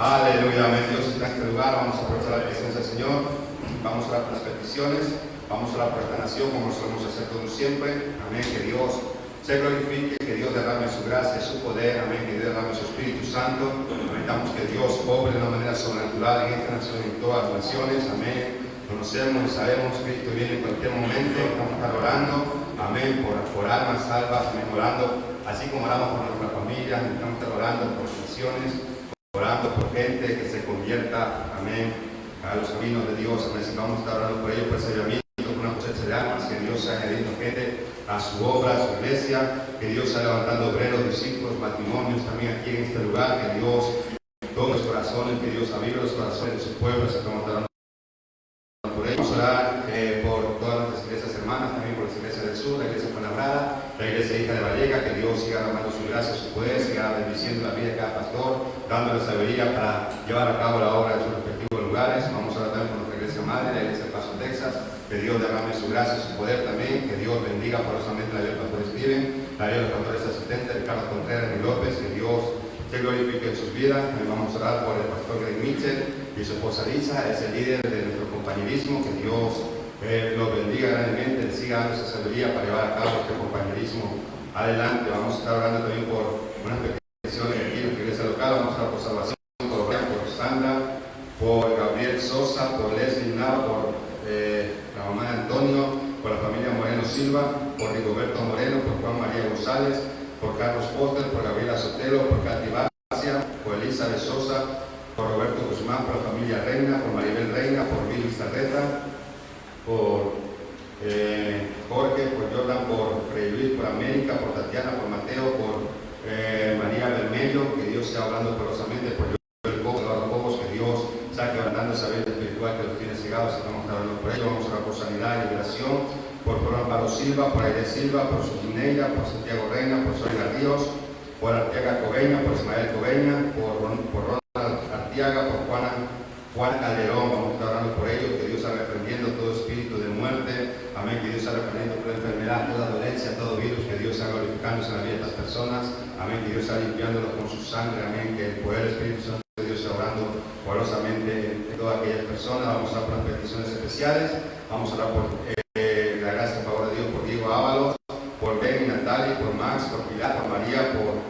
Aleluya, amén. Dios está en este lugar. Vamos a aprovechar la presencia del Señor. Vamos a orar por las peticiones. Vamos a orar por esta nación, como lo solemos hacer todos siempre. Amén. Que Dios se glorifique, que Dios derrame su gracia, su poder. Amén. Que Dios derrame su Espíritu Santo. Necesitamos que Dios obre de una manera sobrenatural en esta nación y en todas las naciones. Amén. Conocemos y sabemos que Cristo viene en cualquier momento. Vamos a estar orando. Amén. Por almas salvas. Amén. Orando. Así como oramos por nuestra familia. Necesitamos estar orando por las naciones. Orando por gente que se convierta, amén, a los caminos de Dios. Amén. Si vamos a estar orando por ellos, por ese llamamiento, por una cosecha de almas, que Dios sea añadiendo gente a su obra, a su iglesia, que Dios sea levantando obreros, discípulos, matrimonios también aquí en este lugar, que Dios toque los corazones, que Dios avive los corazones de su pueblo. Si vamos a estar orando por ellos. Vamos a orar por todas nuestras iglesias hermanas, también por las iglesias del sur, la iglesia Fuenlabrada, la iglesia Hija de Vallega, que Dios siga derramando su gracia, su poder, siga bendiciendo la vida de cada pastor, dándole sabiduría para llevar a cabo la obra en sus respectivos lugares. Vamos a orar también por nuestra iglesia madre, la iglesia del Paso, Texas, que Dios derrame su gracia, su poder también, que Dios bendiga porosamente la vida del pastor Steven, la vida de los pastores asistentes, Ricardo Contreras y López, que Dios se glorifique en sus vidas. También vamos a orar por el pastor Greg Mitchell y su esposa Lisa, es el líder de nuestro compañerismo, que Dios los bendiga grandemente, le siga dando esa sabiduría para llevar a cabo este compañerismo adelante. Vamos a estar orando también por unas peticiones aquí en nuestra iglesia local. Vamos a orar por salvación, por Brian, por Sandra, por Gabriel Sosa, por Leslie Nava, por la mamá de Antonio, por la familia Moreno Silva, por Rigoberto Moreno, por Juan María González, por Carlos Poster, por Gabriela Sotelo, por Katy Bacia, por Elizabeth Sosa, por Roberto Guzmán, por la familia Reina, por Maribel Reina, por Billy Zarreta, por Jorge, por Jordan, por Freddy Luis, por América, por Tatiana, por Mateo, por María Bermello, que Dios sea hablando poderosamente, por Joel Cobos, Eduardo Cobos, que Dios saque hablando esa vida espiritual que los tiene cegados. Estamos hablando por ello. Vamos a orar por sanidad y liberación, por Amparo Silva, por Aire Silva, por Sujineira, por Santiago Reina, por Sonia Ríos, por Arteaga Coveña, por Ismael Coveña, por Ronald Arteaga, por Juan Calderón. Vamos a estar orando por ellos, que Dios salga reprendiendo todo espíritu de muerte, amén, que Dios salga reprendiendo toda enfermedad, toda dolencia, todo virus, que Dios salga glorificándose en la vida de estas personas, amén, que Dios salga limpiándolos con su sangre, amén, que el poder del Espíritu Santo de Dios sea orando poderosamente en todas aquellas personas. Vamos a orar por las peticiones especiales, vamos a orar por la gracia y favor de Dios, por Diego Ábalos, por Ben y Natalie, por Max, por Pilar, por María, por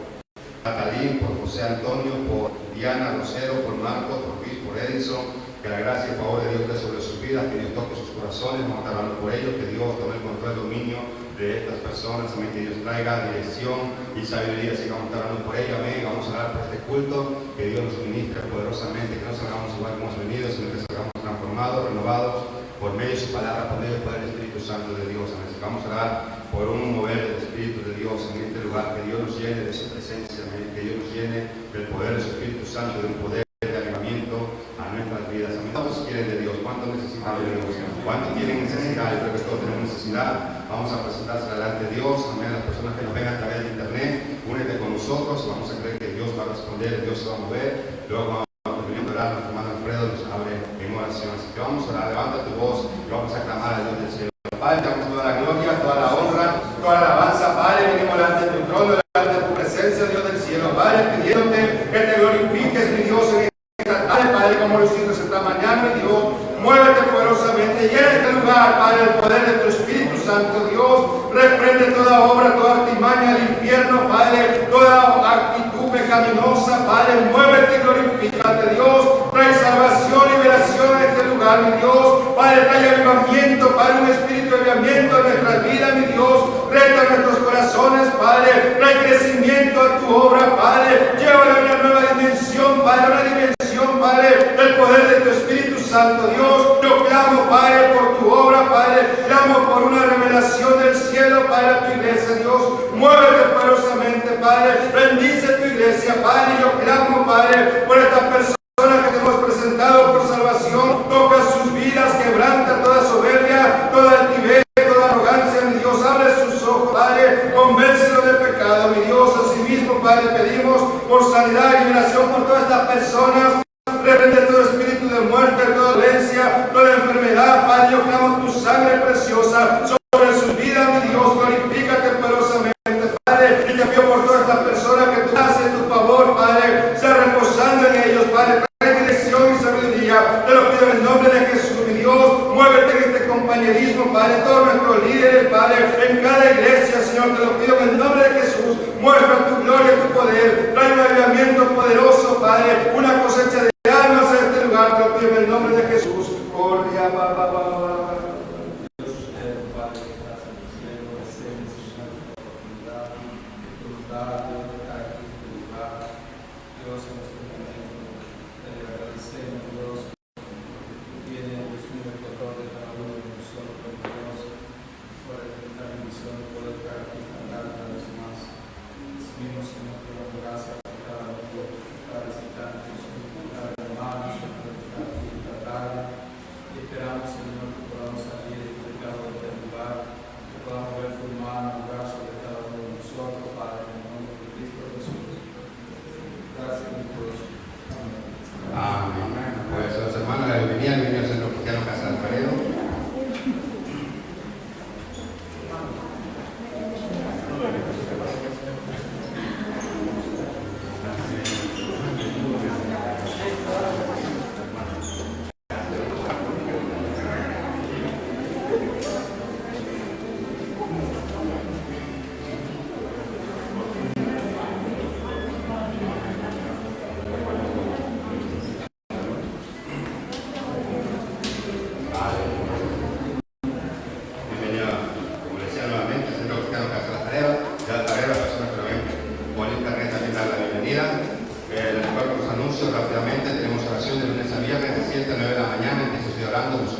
Catalín, por José Antonio, por Diana Rosero, por Marcos, por Luis, por Edison. Que la gracia y el favor de Dios esté sobre sus vidas, que Dios toque sus corazones. Vamos a estar hablando por ellos, que Dios tome el control, el dominio de estas personas, amén, que Dios traiga dirección y sabiduría. Así que vamos a estar hablando por ellos, amén. Vamos a orar por este culto, que Dios nos ministre poderosamente, que no salgamos igual como hemos venido, sino que salgamos transformados, renovados por medio de su palabra, por medio del poder del Espíritu Santo de Dios, amén. Así que vamos a orar por un mover del Espíritu de Dios en este lugar, que Dios nos llene de su presencia, amén, que Dios nos llene del poder de su Espíritu Santo, de un poder de avivamiento a nuestras vidas, amén. ¿Cuántos quieren de Dios? ¿Cuántos necesitan de Dios? ¿Cuántos tienen necesidad? Yo creo que todos tenemos necesidad. Vamos a presentarse delante de Dios, amén. A las personas que nos ven a través de internet, únete con nosotros, vamos a creer que Dios va a responder, Dios se va a mover. Luego vamos a terminar de orar, nuestro hermano Alfredo nos abre en oración. Así que vamos a orar, levanta tu voz y vamos a clamar a Dios del cielo. Padre, te damos toda la gloria, toda la honra, toda la alabanza. Padre, venimos delante de tu trono, delante de tu presencia, Dios del cielo. Padre, pidiéndote que te glorifiques, mi Dios, en esta tarde, Padre, como lo hiciste esta mañana, mi Dios. Muévete poderosamente, llena este lugar, Padre, el poder de tu Espíritu Santo, Dios. Reprende toda obra, toda artimaña del infierno, Padre, toda actitud pecaminosa, Padre. Muévete y glorifícate, Dios. Trae salvación, liberación en este lugar, mi Dios. Padre, trae avivamiento, Padre, un espíritu de avivamiento en nuestras vidas, mi Dios. Reta nuestros corazones, Padre. Trae crecimiento a tu obra, Padre. Llévala a una nueva dimensión, Padre, una dimensión, Padre, del poder de tu Espíritu Santo, Dios. Yo clamo, Padre, por tu obra, Padre. Clamo por una revelación del cielo, Padre, a tu iglesia, Dios. Muévete poderosamente, Padre. Bendice tu iglesia, Padre. Yo clamo, Padre, por estas personas que te hemos presentado por salvación. Toca sus vidas, quebranta toda soberbia, toda altivez, toda arrogancia, mi Dios. Abre sus ojos, Padre. Convéncelo del pecado, mi Dios. Asimismo, Padre, pedimos por sanidad y liberación por todas estas personas. Reprende todo espíritu de muerte, toda dolencia,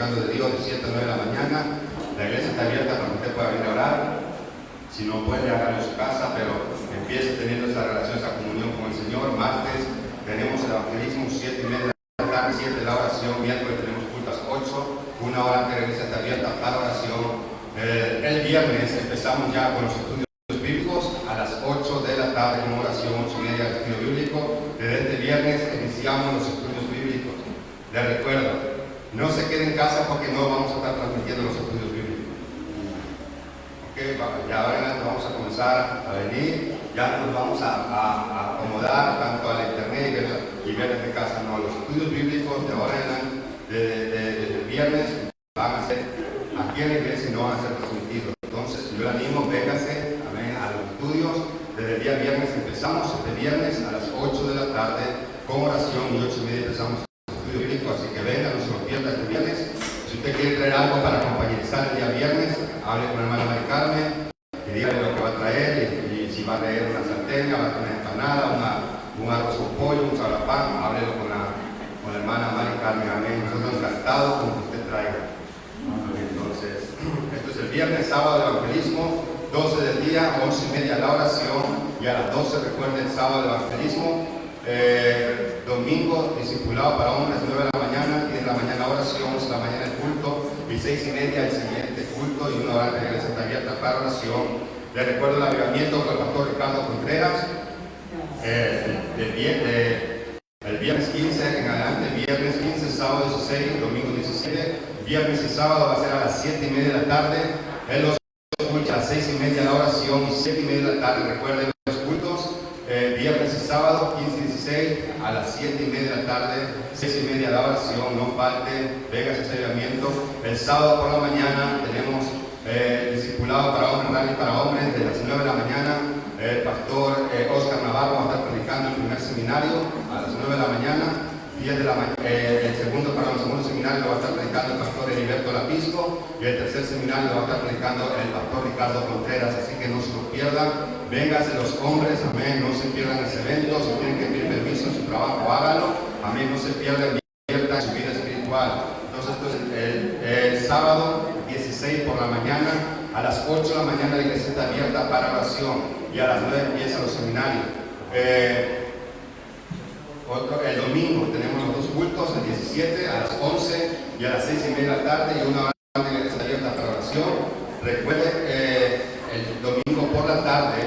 buscando de Dios de 7 a 9 de la mañana. La iglesia está abierta para que usted pueda venir a orar. Si no puede, hágalo en su casa, pero empiece teniendo esa relación, esa comunión con el Señor. Martes tenemos el evangelismo, 7:30 de la tarde, 7 la oración. Miércoles tenemos culto a las 8, una hora antes de la iglesia está abierta para oración. El viernes empezamos ya con los estudios bíblicos a las 8 de la tarde con oración, 8:30 del estudio bíblico. Desde este viernes iniciamos los estudios bíblicos. Les recuerdo, no se quede en casa porque no vamos a estar transmitiendo los estudios bíblicos. Ya ahora en adelante vamos a comenzar a venir, ya nos vamos a acomodar tanto a la internet y ver desde casa. No, los estudios bíblicos de ahora en adelante, desde el viernes, van a ser aquí en la iglesia y no van a ser transmitidos. Entonces, yo le animo, véngase, amén, a los estudios. Desde el día viernes empezamos, este viernes a las 8 de la tarde con oración y 8:30 empezamos el estudio bíblico, así que venga, no se lo pierda este viernes. Si usted quiere traer algo para compañerizar el día viernes, hable con la hermana Mari Carmen y dígale lo que va a traer y si va a traer una sartén, va a traer una empanada, un arroz con pollo, un salapán, háblelo con la hermana Mari Carmen, amén. Nosotros encantados con que usted traiga. Entonces, esto es el viernes, sábado de evangelismo, 12 del día, 11:30 la oración y a las 12 recuerden el sábado de evangelismo. Domingo discipulado para hombres, 9 de la mañana, 10 de la mañana oración, 11 de la mañana el culto y 6:30 el siguiente culto y una hora de la iglesia está abierta para oración. Les recuerdo el avivamiento con el pastor Ricardo Contreras el viernes 15 en adelante, viernes 15, sábado 16, domingo 17, viernes y sábado va a ser a las 7:30 de la tarde. Él los escucha a las 6:30 la oración y 7:30 de la tarde. Recuerden los cultos, viernes y sábado 15 y 16 a las 7:30 de la tarde, 6:30 la oración, no falte, venga ese avivamiento. El sábado por la mañana tenemos discipulado para hombres, rally para hombres, desde las 9 de la mañana. El pastor Oscar Navarro va a estar predicando el primer seminario a las 9 de la mañana. 10 de la el segundo seminario lo va a estar predicando el pastor Heriberto Lapisco y el tercer seminario lo va a estar predicando el pastor Ricardo Contreras, así que no se lo pierdan. Vénganse los hombres, amén, no se pierdan ese evento. Si tienen que pedir permiso en su trabajo, háganlo, amén, no se pierdan, inviertan en su vida espiritual. Entonces esto es el sábado 16 por la mañana, a las 8 de la mañana la iglesia está abierta para oración y a las 9 empiezan los seminarios. El domingo tenemos los dos cultos, el 17 a las 11 y a las 6:30 de la tarde y una hora antes de la iglesia abierta para oración. Recuerden, el domingo por la tarde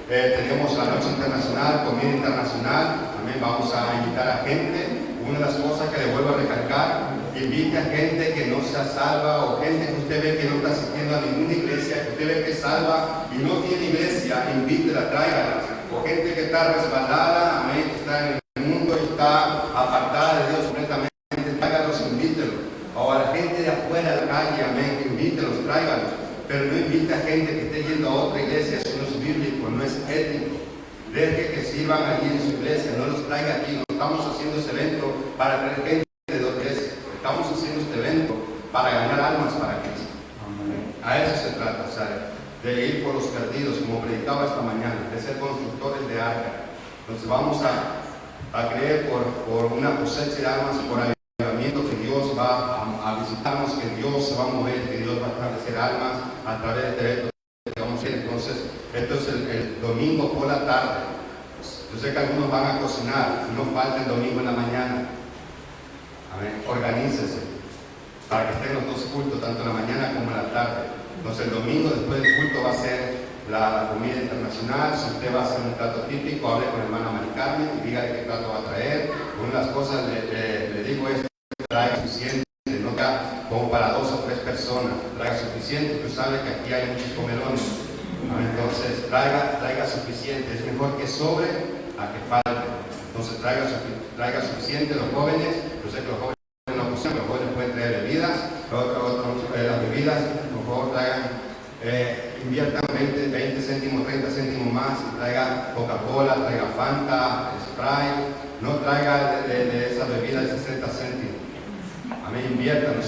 tenemos la noche internacional, comida internacional. También vamos a invitar a gente. Una de las cosas que le vuelvo a recalcar, invite a gente que no sea salva o gente que usted ve que no está asistiendo a ninguna iglesia, que usted ve que es salva y no tiene iglesia, invítela, tráigala. O gente que está resbalada, amén, que está en el mundo y está apartada de Dios completamente, tráigalos, invítelos. O a la gente de afuera de la calle, amén, invítelos, tráigalos. Pero no invite a gente que esté yendo a otra iglesia, eso no es bíblico, no es ético. Deje que sirvan allí en su iglesia, no los traiga aquí. No estamos haciendo este evento para traer gente de otra iglesia, estamos haciendo este evento para ganar almas para Cristo. A eso se trata, ¿sabes? De ir por los perdidos, como predicaba esta mañana, de ser constructores de arca. Entonces vamos a creer por una cosecha de almas, por avivamiento, que Dios va a visitarnos, que Dios se va a mover, que Dios va a establecer almas a través de este evento que vamos a ir. Entonces, esto es el domingo por la tarde. Yo sé que algunos van a cocinar, no falta el domingo en la mañana. Amén. Organícese para que estén los dos cultos, tanto en la mañana como en la tarde. Entonces el domingo después del culto va a ser la comida internacional. Si usted va a hacer un plato típico, hable con la hermana Mari Carmen y dígale qué plato va a traer. Una de las cosas le digo es que traiga suficiente, no como para 2 o 3 personas, traiga suficiente. Tú sabes que aquí hay muchos comelones. Entonces traiga suficiente, es mejor que sobre a que falte. Entonces traiga suficiente. Los jóvenes, yo sé que los jóvenes no cocinan, los jóvenes pueden traer bebidas, las bebidas, por favor traigan, inviertan 20 céntimos, 30 céntimos más, traiga Coca-Cola, traiga Fanta, Sprite, no traiga de esas bebidas de 60 céntimos. Amén, inviertan, no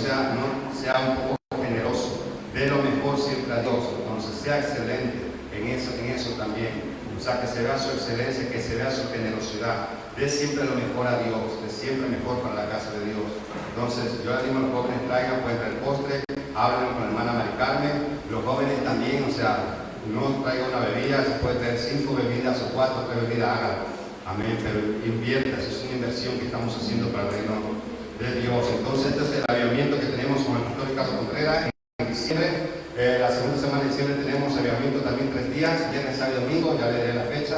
sea un poco generoso, dé lo mejor siempre a Dios, entonces sea excelente en eso también. O sea, que se vea su excelencia, que se vea su generosidad. dé siempre lo mejor a Dios, dé siempre mejor para la casa de Dios. Entonces, yo les digo a los jóvenes, traigan, pueden traer postre, hablen con la hermana Mari Carmen, los jóvenes también, o sea, no traigan una bebida, se puede traer 5 bebidas o 4, 3 bebidas, háganlo. Amén, pero invierta, es una inversión que estamos haciendo para el reino de Dios. Entonces, este es el avivamiento que tenemos con el pastor Ricardo Contreras en diciembre. La segunda semana de diciembre tenemos avivamiento también 3 días, viernes, sábado y domingo, ya le diré la fecha.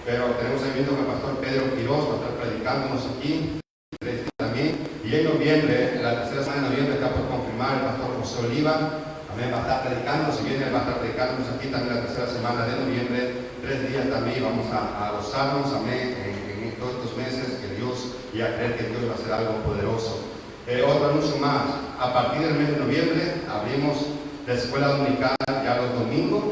Pero tenemos avivamiento con el pastor Pedro Quiroz, va a estar predicándonos aquí 3 días también. Y en noviembre, la tercera semana de noviembre, está por confirmar el pastor José Oliva. Amén, va a estar predicando, si viene va a estar predicándonos aquí también la tercera semana de noviembre, 3 días también, vamos a gozarnos, amén, en todos estos meses que Dios, y a creer que Dios va a hacer algo poderoso. Otro anuncio más, a partir del mes de noviembre abrimos la escuela dominical ya los domingos.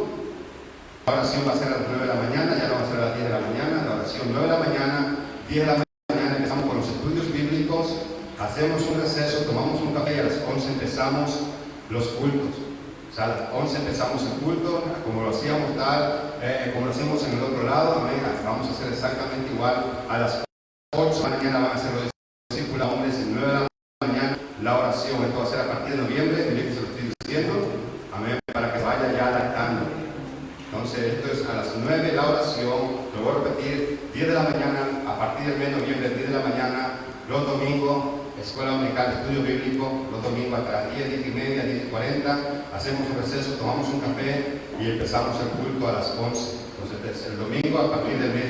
La oración va a ser a las 9 de la mañana, ya no va a ser a las 10 de la mañana, la oración 9 de la mañana, 10 de la mañana empezamos con los estudios bíblicos, hacemos un receso, tomamos un café y a las 11 empezamos los cultos. O sea, a las 11 empezamos el culto, como lo hacíamos como lo hacemos en el otro lado, amén. Vamos a hacer exactamente igual. A las 8 de la mañana van a ser los discípulos hombres, y 9 de la mañana la oración. Esto va a ser a partir de noviembre, mire que se lo estoy diciendo, amén, para que vaya ya adaptando. Entonces, esto es a las 9 la oración, lo voy a repetir, 10 de la mañana, a partir del mes de noviembre, 10 de la mañana, los domingos. Escuela dominical de estudio bíblico, los domingos hasta las 10, 10 y media, 10 y 40, hacemos un receso, tomamos un café y empezamos el culto a las 11. Entonces, el domingo a partir del mes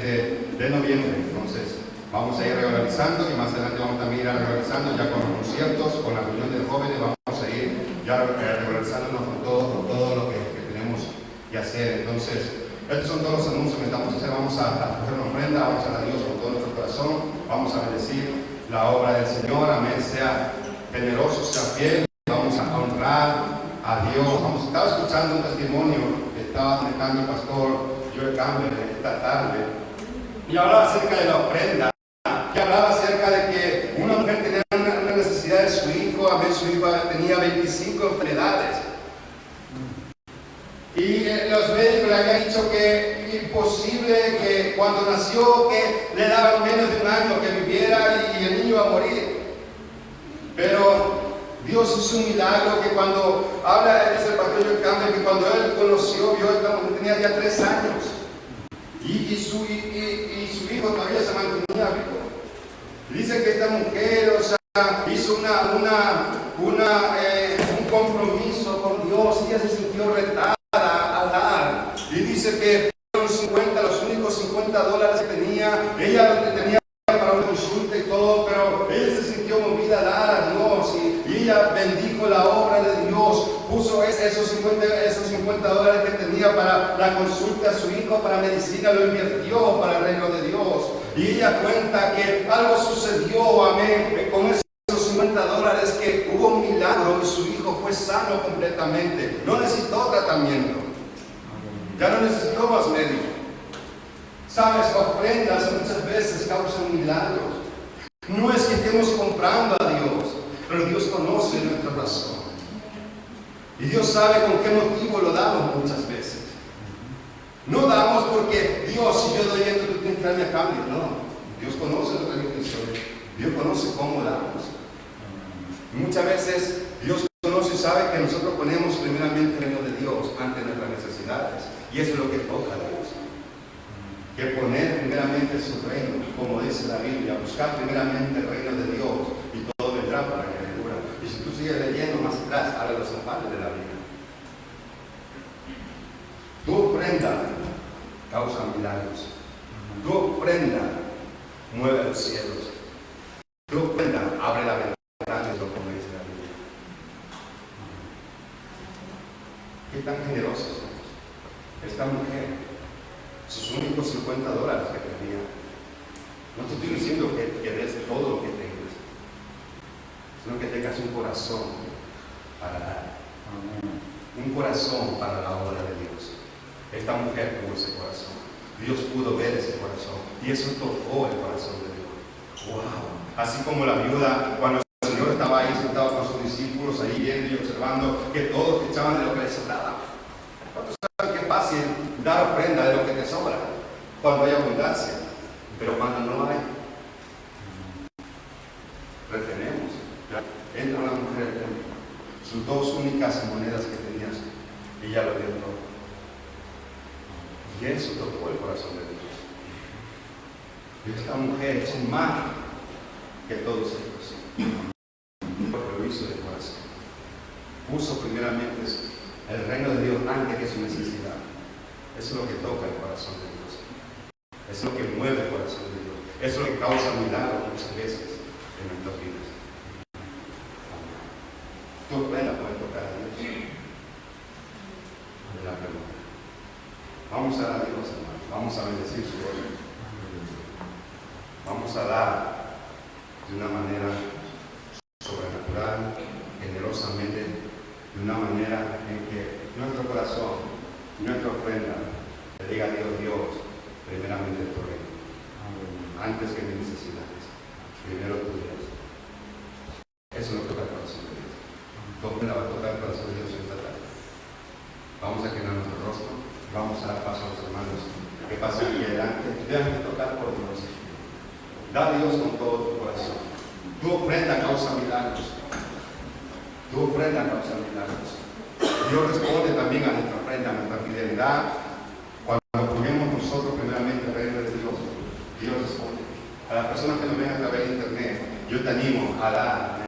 de noviembre. Entonces, vamos a ir regularizando y más adelante vamos también a ir regularizando ya con los conciertos, con la reunión de jóvenes, vamos a ir ya regularizándonos con todo lo que tenemos que hacer. Entonces, estos son todos los anuncios que estamos a hacer. Vamos a hacer una ofrenda, vamos a dar a Dios con todo nuestro corazón, vamos a bendecir la obra del Señor, amén, sea generoso, sea fiel, vamos a honrar a Dios. Estaba escuchando un testimonio que estaba manejando el pastor Joel Campbell esta tarde, y hablaba acerca de la ofrenda, y hablaba acerca de que una mujer tenía una necesidad de su hijo, amén, su hijo tenía 25 enfermedades, y los médicos le habían dicho que imposible, que cuando nació que le daban menos de un año que viviera y el niño iba a morir. Pero Dios hizo un milagro, que cuando habla el pastor Joel Campbell, que cuando él conoció, vio esta mujer tenía ya 3 años y su hijo todavía se mantenía vivo. Dice que esta mujer, o sea, hizo un compromiso con Dios, y ella se sintió retada a dar, y dice que los únicos $50 que tenía, ella lo tenía para una consulta y todo, pero ella se sintió movida a dar a Dios, y ella bendijo la obra de Dios, puso esos $50 que tenía para la consulta a su hijo, para medicina, lo invirtió para el reino de Dios, y ella cuenta que algo sucedió, amén, con esos $50, que hubo un milagro y su hijo fue sano completamente, no necesitó tratamiento, ya no necesitó más médico. Sabes, ofrendas muchas veces causan milagros. No es que estemos comprando a Dios, pero Dios conoce nuestra razón. Y Dios sabe con qué motivo lo damos muchas veces. No damos porque Dios, si yo doy esto, tú tienes que darme a cambio. No, Dios conoce nuestras intenciones. Dios conoce cómo damos. Muchas veces Dios conoce y sabe que nosotros ponemos primeramente el reino de Dios ante nuestras necesidades. Y eso es lo que toca a Dios. Que poner primeramente su reino, como dice la Biblia, buscar primeramente el reino de Dios, y todo vendrá por añadidura. Y si tú sigues leyendo más atrás, habla de los zapatos de la Biblia. Tu ofrenda causa milagros. Tu ofrenda mueve los cielos. Tu ofrenda abre la ventana, es lo que dice la Biblia. ¿Qué tan generosos somos? Esta mujer, sus únicos $50 que tenía. No te estoy diciendo que des todo lo que tengas, sino que tengas un corazón para dar. Un corazón para la obra de Dios. Esta mujer tuvo ese corazón. Dios pudo ver ese corazón, y eso tocó el corazón de Dios. ¡Wow! Así como la viuda, cuando el Señor estaba ahí sentado con sus discípulos, ahí viendo y observando que todos echaban de lo que les sobraba. ¿Cuántos saben qué fácil dar ofrenda de lo que te sobra cuando hay abundancia? Pero cuando no hay, retenemos. Entra una mujer al templo, sus 2 únicas monedas que tenías, ella lo dio todo. Y eso tocó el corazón de Dios. Y esta mujer es más que todos ellos, porque lo hizo de corazón. Puso primeramente el reino de Dios antes que su necesidad. Eso es lo que toca el corazón de Dios. Eso es lo que mueve el corazón de Dios. Eso es lo que causa milagros muchas veces en nuestras vidas. Tu ofrenda puede tocar a Dios. Es la pregunta. Vamos a dar a Dios, hermano. Vamos a bendecir su obra. Vamos a dar de una manera sobrenatural, generosamente, de una manera en que nuestro corazón, nuestra ofrenda, le diga a Dios, Dios, primeramente tu reino, antes que mis necesidades, primero tu Dios. Eso no toca el corazón de Dios. Tu ofrenda va a tocar el corazón de Dios esta tarde. Vamos a quedar nuestro rostro, vamos a dar paso a los hermanos que pasen aquí adelante. Déjame tocar por Dios. Da a Dios con todo tu corazón. Tu ofrenda causa milagros. Tu ofrenda causa milagros. Dios responde también a nuestra ofrenda, a nuestra fidelidad. Cuando ponemos nosotros primeramente el reino de Dios, Dios responde. A las personas que nos ven a través de internet, yo te animo a dar.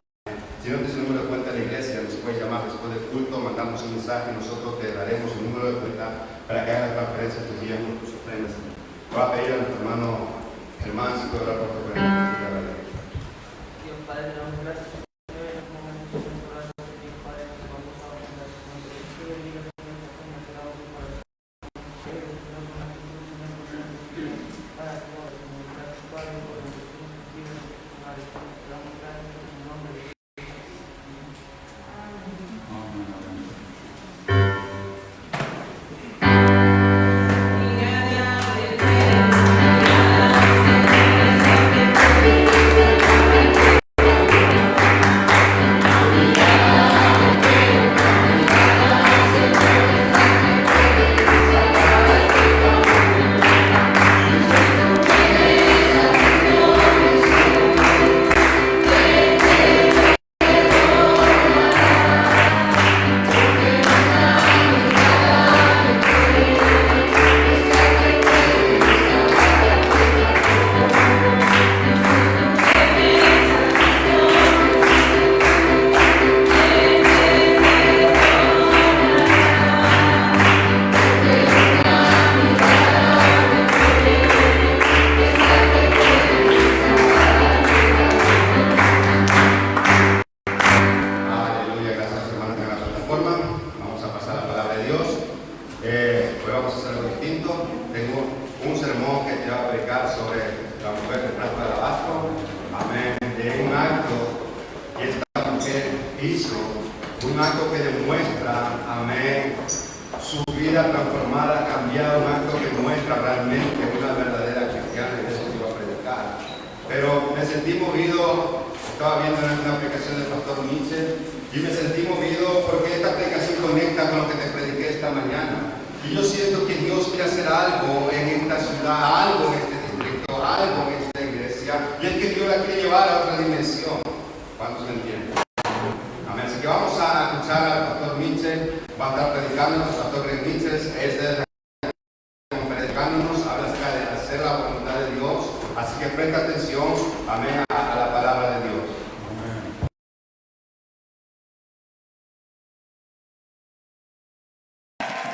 Si no tienes el número de cuenta de la iglesia, nos puedes llamar después del culto, mandarnos un mensaje y nosotros te daremos el número de cuenta para que hagas la transferencia tus días con tus ofrendas. Voy a pedir a nuestro hermano Germán si puede hablar por tu ofrenda. Dios Padre, damos gracias por este momento temporal, Dios Padre, nos vamos a ofrendar su nombre. Que bendiga a Dios, que nos damos por el para todos, gracias Padre, por los que nos reciben, Padre, damos gracias por su nombre.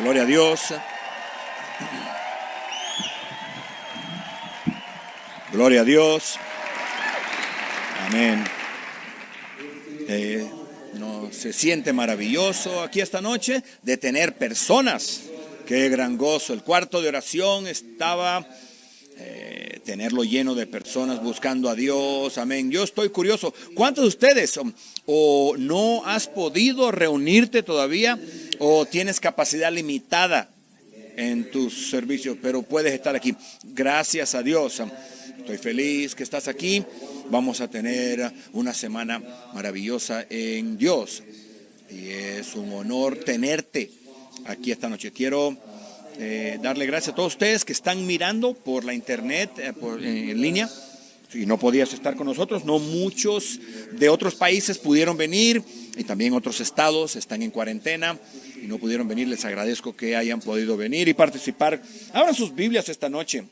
Gloria a Dios. Gloria a Dios. Amén. No se siente maravilloso aquí esta noche de tener personas. Qué gran gozo. El cuarto de oración estaba tenerlo lleno de personas buscando a Dios. Amén. Yo estoy curioso. ¿Cuántos de ustedes o no has podido reunirte todavía o tienes capacidad limitada en tus servicios, pero puedes estar aquí? Gracias a Dios. Estoy feliz que estás aquí. Vamos a tener una semana maravillosa en Dios. Y es un honor tenerte aquí esta noche. Quiero darle gracias a todos ustedes que están mirando por la internet, en línea. Si no podías estar con nosotros, no muchos de otros países pudieron venir y también otros estados están en cuarentena y no pudieron venir. Les agradezco que hayan podido venir y participar. Abran sus Biblias esta noche.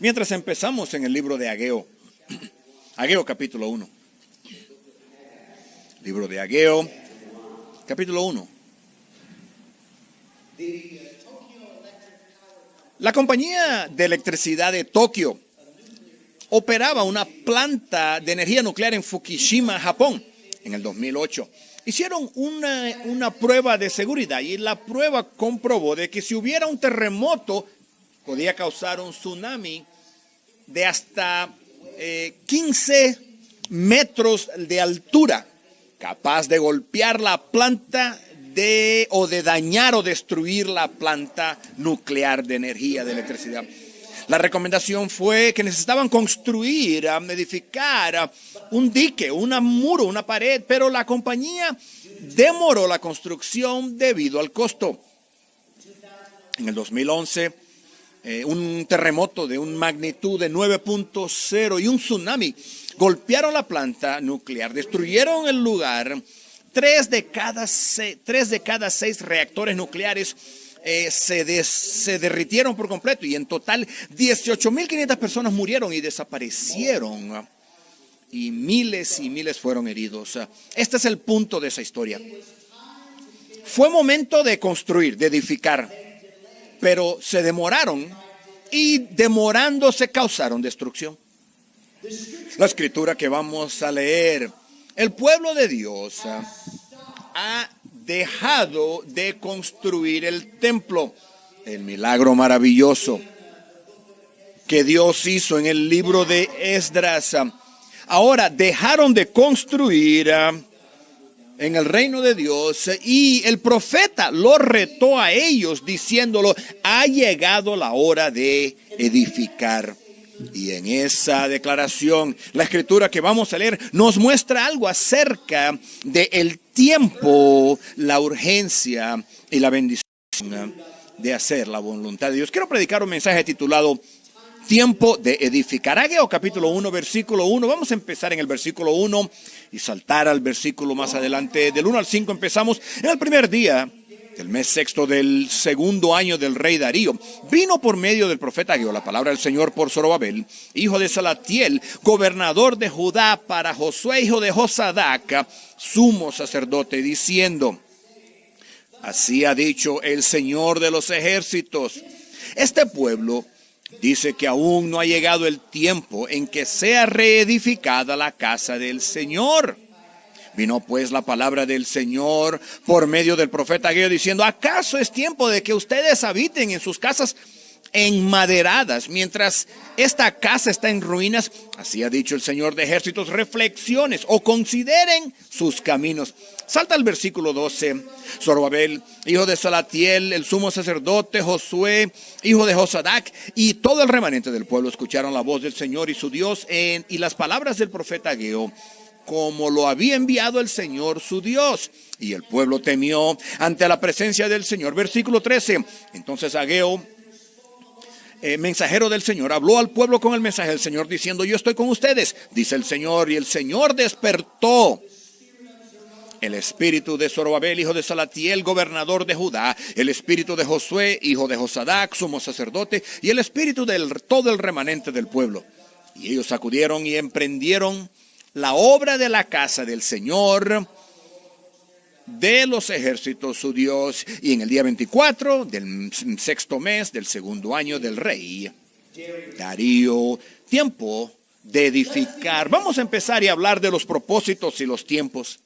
Mientras empezamos en el libro de Ageo. Ageo capítulo 1. Libro de Ageo capítulo 1. La compañía de electricidad de Tokio operaba una planta de energía nuclear en Fukushima, Japón, en el 2008. Hicieron una prueba de seguridad y la prueba comprobó de que si hubiera un terremoto podía causar un tsunami de hasta 15 metros de altura, capaz de golpear la planta o de dañar o destruir la planta nuclear de energía de electricidad. La recomendación fue que necesitaban construir, edificar un dique, un muro, una pared, pero la compañía demoró la construcción debido al costo. En el 2011, un terremoto de una magnitud de 9.0 y un tsunami golpearon la planta nuclear, destruyeron el lugar. 3 de cada 6 reactores nucleares se derritieron por completo y en total 18.500 personas murieron y desaparecieron y miles fueron heridos. Este es el punto de esa historia. Fue momento de construir, de edificar, pero se demoraron y demorándose causaron destrucción. La escritura que vamos a leer: el pueblo de Dios ha dejado de construir el templo. El milagro maravilloso que Dios hizo en el libro de Esdras. Ahora dejaron de construir en el reino de Dios y el profeta lo retó a ellos diciéndolo: ha llegado la hora de edificar. Y en esa declaración, la escritura que vamos a leer nos muestra algo acerca del tiempo, la urgencia y la bendición de hacer la voluntad de Dios. Quiero predicar un mensaje titulado Tiempo de edificar. Ageo capítulo 1, versículo 1. Vamos a empezar en el versículo 1 y saltar al versículo más adelante. Del 1 al 5 empezamos. En el primer día del mes sexto del segundo año del rey Darío, vino por medio del profeta Ageo la palabra del Señor por Zorobabel, hijo de Salatiel, gobernador de Judá, para Josué, hijo de Josadac, sumo sacerdote, diciendo: así ha dicho el Señor de los ejércitos, este pueblo dice que aún no ha llegado el tiempo en que sea reedificada la casa del Señor. Vino pues la palabra del Señor por medio del profeta Ageo diciendo: ¿acaso es tiempo de que ustedes habiten en sus casas enmaderadas mientras esta casa está en ruinas? Así ha dicho el Señor de ejércitos. Reflexiones o consideren sus caminos. Salta al versículo 12. Zorobabel, hijo de Salatiel, el sumo sacerdote, Josué, hijo de Josadac, y todo el remanente del pueblo escucharon la voz del Señor y su Dios y las palabras del profeta Ageo, como lo había enviado el Señor su Dios. Y el pueblo temió ante la presencia del Señor. Versículo 13. Entonces Ageo, mensajero del Señor, habló al pueblo con el mensaje del Señor diciendo: yo estoy con ustedes, dice el Señor. Y el Señor despertó el espíritu de Zorobabel, hijo de Salatiel, gobernador de Judá, el espíritu de Josué, hijo de Josadac, sumo sacerdote, y el espíritu de todo el remanente del pueblo. Y ellos acudieron y emprendieron la obra de la casa del Señor de los ejércitos su Dios. Y en el día 24 del sexto mes del segundo año del rey Darío, tiempo de edificar. Vamos a empezar y hablar de los propósitos y los tiempos.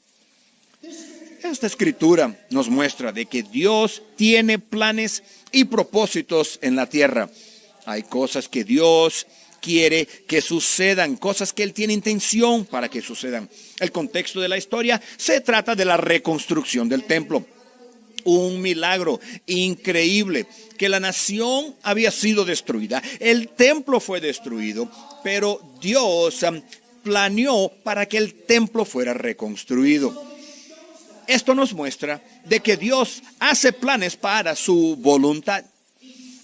Esta escritura nos muestra de que Dios tiene planes y propósitos en la tierra. Hay cosas que Dios quiere que sucedan, cosas que Él tiene intención para que sucedan. El contexto de la historia se trata de la reconstrucción del templo. Un milagro increíble, que la nación había sido destruida, el templo fue destruido, pero Dios planeó para que el templo fuera reconstruido. Esto nos muestra de que Dios hace planes para su voluntad.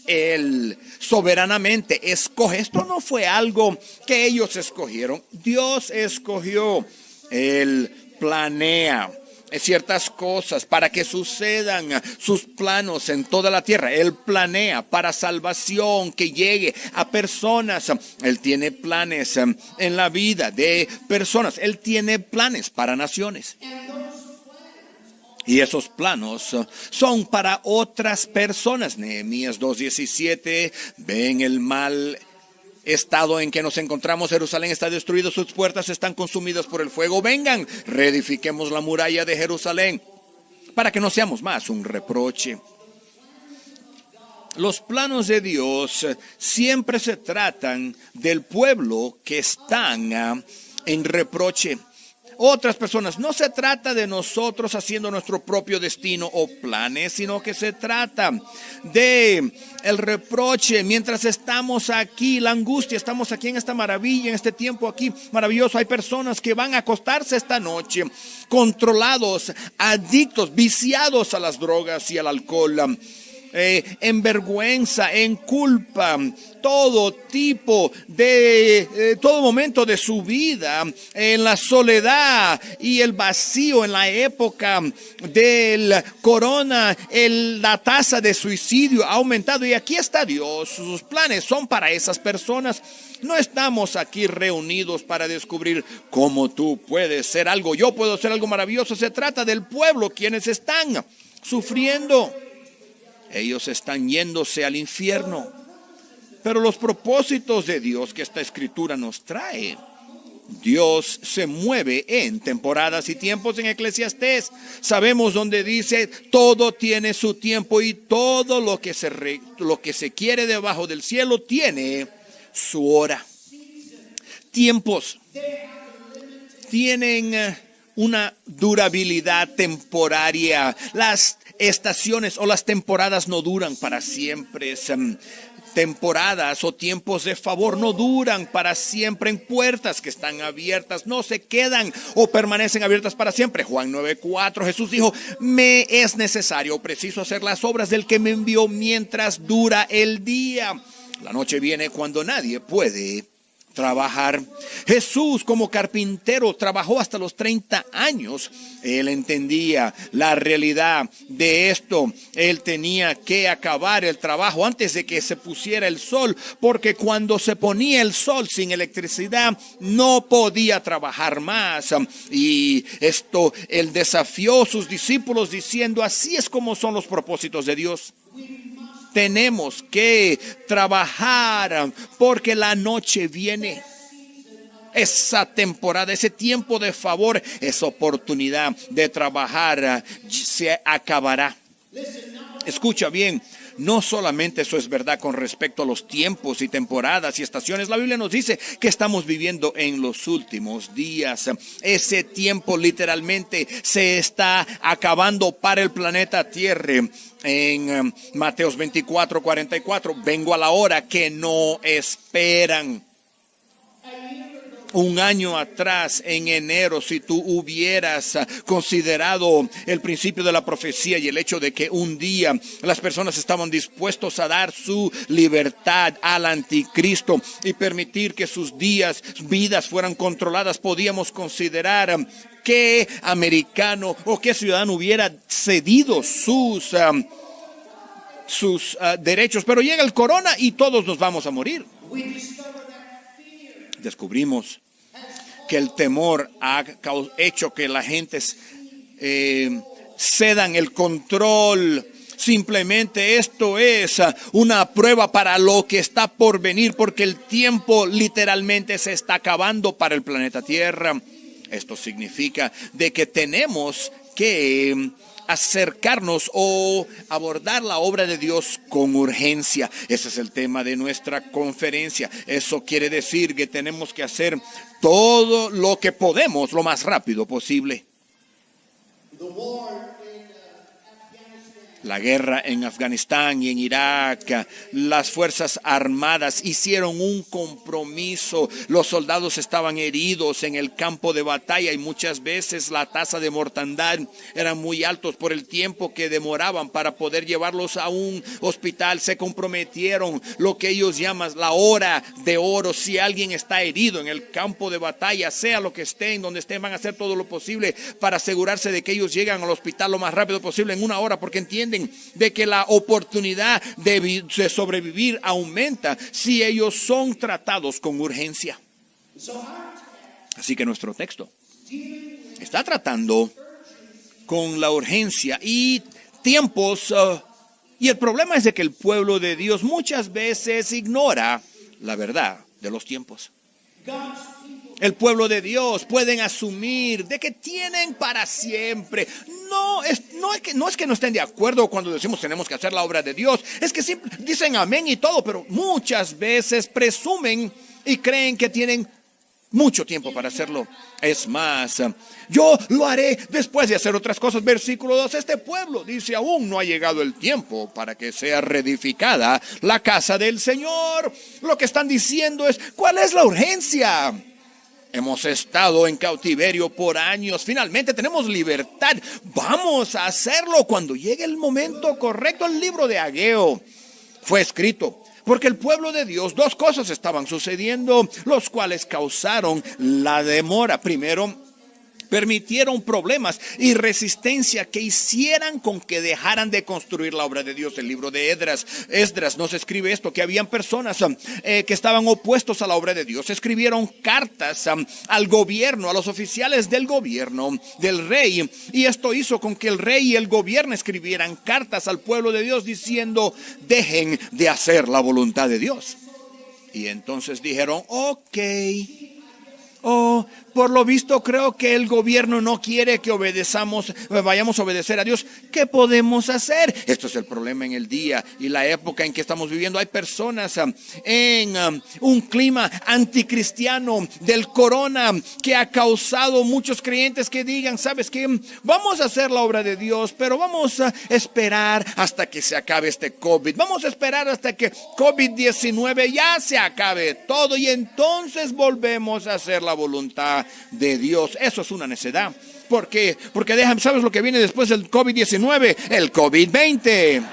Él soberanamente escoge. Esto no fue algo que ellos escogieron. Dios escogió. Él planea ciertas cosas para que sucedan sus planos en toda la tierra. Él planea para salvación que llegue a personas. Él tiene planes en la vida de personas. Él tiene planes para naciones. Y esos planos son para otras personas. Nehemías 2:17, ven el mal estado en que nos encontramos. Jerusalén está destruido, sus puertas están consumidas por el fuego. Vengan, reedifiquemos la muralla de Jerusalén para que no seamos más un reproche. Los planos de Dios siempre se tratan del pueblo que están en reproche. Otras personas, no se trata de nosotros haciendo nuestro propio destino o planes, sino que se trata de el reproche mientras estamos aquí, la angustia, estamos aquí en esta maravilla, en este tiempo aquí maravilloso. Hay personas que van a acostarse esta noche controlados, adictos, viciados a las drogas y al alcohol. En vergüenza, en culpa, todo tipo de, todo momento de su vida, en la soledad y el vacío. En la época del corona, la tasa de suicidio ha aumentado, y aquí está Dios. Sus planes son para esas personas. No estamos aquí reunidos para descubrir cómo tú puedes ser algo, yo puedo ser algo maravilloso. Se trata del pueblo, quienes están sufriendo. Ellos están yéndose al infierno. Pero los propósitos de Dios que esta escritura nos trae, Dios se mueve en temporadas y tiempos. En Eclesiastés sabemos donde dice: todo tiene su tiempo, y todo lo que se quiere debajo del cielo tiene su hora. Tiempos tienen una durabilidad temporaria. Las estaciones o las temporadas no duran para siempre. Temporadas o tiempos de favor no duran para siempre. En puertas que están abiertas no se quedan o permanecen abiertas para siempre. Juan 9:4, Jesús dijo: me es necesario o preciso hacer las obras del que me envió mientras dura el día. La noche viene cuando nadie puede trabajar. Jesús, como carpintero, trabajó hasta los 30 años. Él entendía la realidad de esto. Él tenía que acabar el trabajo antes de que se pusiera el sol, porque cuando se ponía el sol sin electricidad no podía trabajar más. Y esto él desafió a sus discípulos diciendo: así es como son los propósitos de Dios. Tenemos que trabajar porque la noche viene. Esa temporada, ese tiempo de favor, esa oportunidad de trabajar se acabará. Escucha bien, no solamente eso es verdad con respecto a los tiempos y temporadas y estaciones. La Biblia nos dice que estamos viviendo en los últimos días. Ese tiempo literalmente se está acabando para el planeta Tierra. En Mateos 24:44, vengo a la hora que no esperan. Un año atrás, en enero, si tú hubieras considerado el principio de la profecía y el hecho de que un día las personas estaban dispuestos a dar su libertad al anticristo y permitir que sus vidas fueran controladas, podíamos considerar qué americano o qué ciudadano hubiera cedido sus derechos. Pero llega el corona y todos nos vamos a morir. Descubrimos que el temor ha hecho que la gente cedan el control. Simplemente esto es una prueba para lo que está por venir, porque el tiempo literalmente se está acabando para el planeta Tierra. Esto significa de que tenemos que acercarnos o abordar la obra de Dios con urgencia. Ese es el tema de nuestra conferencia. Eso quiere decir que tenemos que hacer todo lo que podemos lo más rápido posible. La guerra en Afganistán y en Irak, las fuerzas armadas hicieron un compromiso. Los soldados estaban heridos en el campo de batalla y muchas veces la tasa de mortandad era muy alta por el tiempo que demoraban para poder llevarlos a un hospital. Se comprometieron, lo que ellos llaman la hora de oro. Si alguien está herido en el campo de batalla, sea lo que estén, donde estén, van a hacer todo lo posible para asegurarse de que ellos llegan al hospital lo más rápido posible en una hora, porque entienden de que la oportunidad de sobrevivir aumenta si ellos son tratados con urgencia. Así que nuestro texto está tratando con la urgencia y tiempos, y el problema es de que el pueblo de Dios muchas veces ignora la verdad de los tiempos. El pueblo de Dios pueden asumir de que tienen para siempre. No es que no estén de acuerdo cuando decimos tenemos que hacer la obra de Dios. Es que siempre dicen amén y todo, pero muchas veces presumen y creen que tienen mucho tiempo para hacerlo. Es más, yo lo haré después de hacer otras cosas. Versículo 2, este pueblo dice, aún no ha llegado el tiempo para que sea reedificada la casa del Señor. Lo que están diciendo es, ¿cuál es la urgencia? Hemos estado en cautiverio por años. Finalmente tenemos libertad. Vamos a hacerlo cuando llegue el momento correcto. El libro de Ageo fue escrito porque el pueblo de Dios, dos cosas estaban sucediendo, los cuales causaron la demora. Primero, permitieron problemas y resistencia que hicieran con que dejaran de construir la obra de Dios. El libro de Esdras nos escribe esto, que habían personas que estaban opuestos a la obra de Dios. Escribieron cartas al gobierno, a los oficiales del gobierno, del rey, y esto hizo con que el rey y el gobierno escribieran cartas al pueblo de Dios diciendo, dejen de hacer la voluntad de Dios. Y entonces dijeron, ok, por lo visto creo que el gobierno no quiere que vayamos a obedecer a Dios. ¿Qué podemos hacer? Esto es el problema en el día y la época en que estamos viviendo. Hay personas en un clima anticristiano del corona que ha causado muchos creyentes que digan, ¿sabes qué? Vamos a hacer la obra de Dios, pero vamos a esperar hasta que se acabe este COVID. Vamos a esperar hasta que COVID-19 ya se acabe todo y entonces volvemos a hacer la voluntad de Dios. Eso es una necedad. ¿Por qué? Porque ¿sabes lo que viene después del COVID-19? El COVID-20.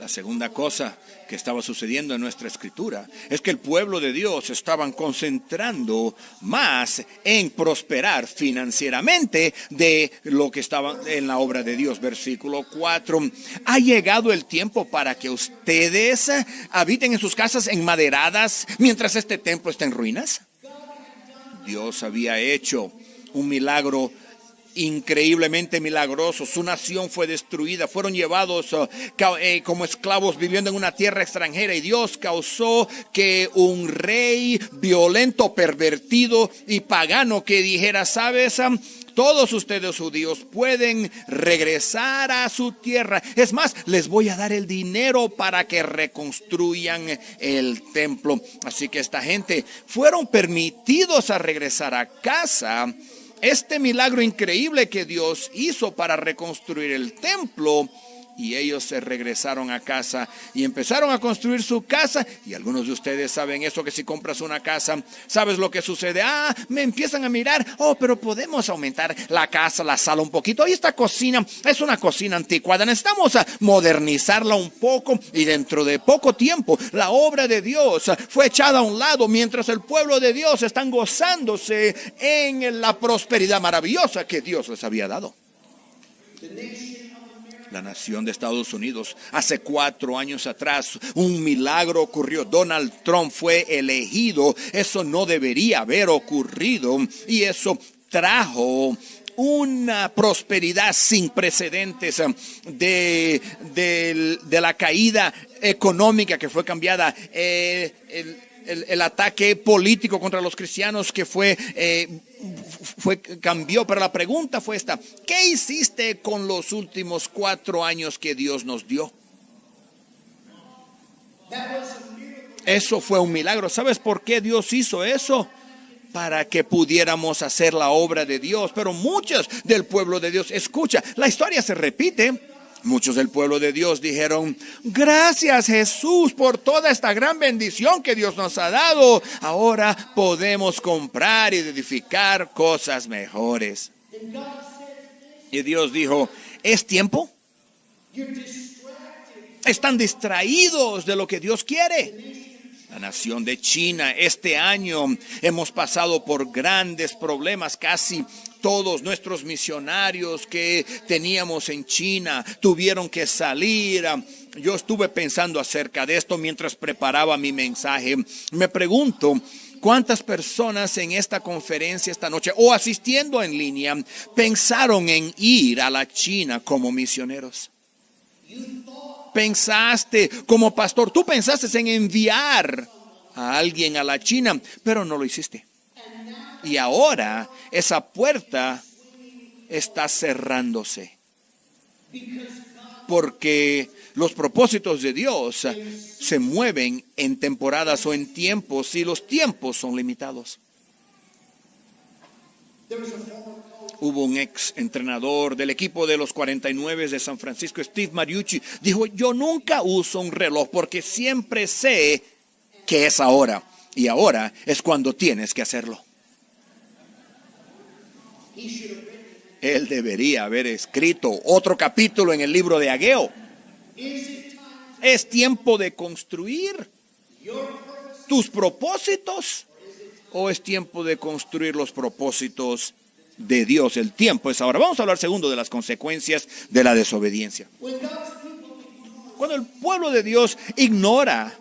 La segunda cosa que estaba sucediendo en nuestra escritura es que el pueblo de Dios estaban concentrando más en prosperar financieramente de lo que estaba en la obra de Dios. Versículo 4, ha llegado el tiempo para que ustedes habiten en sus casas enmaderadas mientras este templo está en ruinas. Dios había hecho un milagro increíblemente milagroso. Su nación fue destruida, fueron llevados como esclavos viviendo en una tierra extranjera, y Dios causó que un rey violento, pervertido y pagano que dijera, ¿sabes? Todos ustedes judíos pueden regresar a su tierra. Es más, les voy a dar el dinero para que reconstruyan el templo. Así que esta gente fueron permitidos a regresar a casa. Este milagro increíble que Dios hizo para reconstruir el templo, y ellos se regresaron a casa y empezaron a construir su casa. Y algunos de ustedes saben eso, que si compras una casa, ¿sabes lo que sucede? Me empiezan a mirar, pero podemos aumentar la casa, la sala un poquito. Y esta cocina es una cocina anticuada, necesitamos modernizarla un poco. Y dentro de poco tiempo, la obra de Dios fue echada a un lado, mientras el pueblo de Dios están gozándose en la prosperidad maravillosa que Dios les había dado. La nación de Estados Unidos, hace 4 años atrás, un milagro ocurrió. Donald Trump fue elegido. Eso no debería haber ocurrido, y eso trajo una prosperidad sin precedentes de la caída económica que fue cambiada. El ataque político contra los cristianos que cambió, pero la pregunta fue esta: ¿qué hiciste con los últimos 4 años que Dios nos dio? Eso fue un milagro. ¿Sabes por qué Dios hizo eso? para que pudiéramos hacer la obra de Dios. Pero muchos del pueblo de Dios, escucha, la historia se repite. Muchos del pueblo de Dios dijeron: gracias, Jesús, por toda esta gran bendición que Dios nos ha dado. Ahora podemos comprar y edificar cosas mejores. Y Dios dijo: ¿es tiempo? Están distraídos de lo que Dios quiere. La nación de China, este año hemos pasado por grandes problemas. Casi todos nuestros misionarios que teníamos en China tuvieron que salir. Yo estuve pensando acerca de esto mientras preparaba mi mensaje. Me pregunto, ¿cuántas personas en esta conferencia esta noche o asistiendo en línea pensaron en ir a la China como misioneros? Pensaste como pastor, tú pensaste en enviar a alguien a la China, pero no lo hiciste. Y ahora esa puerta está cerrándose. Porque los propósitos de Dios se mueven en temporadas o en tiempos, y los tiempos son limitados. Hubo un ex entrenador del equipo de los 49 de San Francisco, Steve Mariucci, dijo: yo nunca uso un reloj porque siempre sé que es ahora, y ahora es cuando tienes que hacerlo. Él debería haber escrito otro capítulo en el libro de Ageo. Es tiempo de construir tus propósitos, o es tiempo de construir los propósitos de Dios. El tiempo es ahora. Vamos a hablar segundo de las consecuencias de la desobediencia. Cuando el pueblo de Dios ignora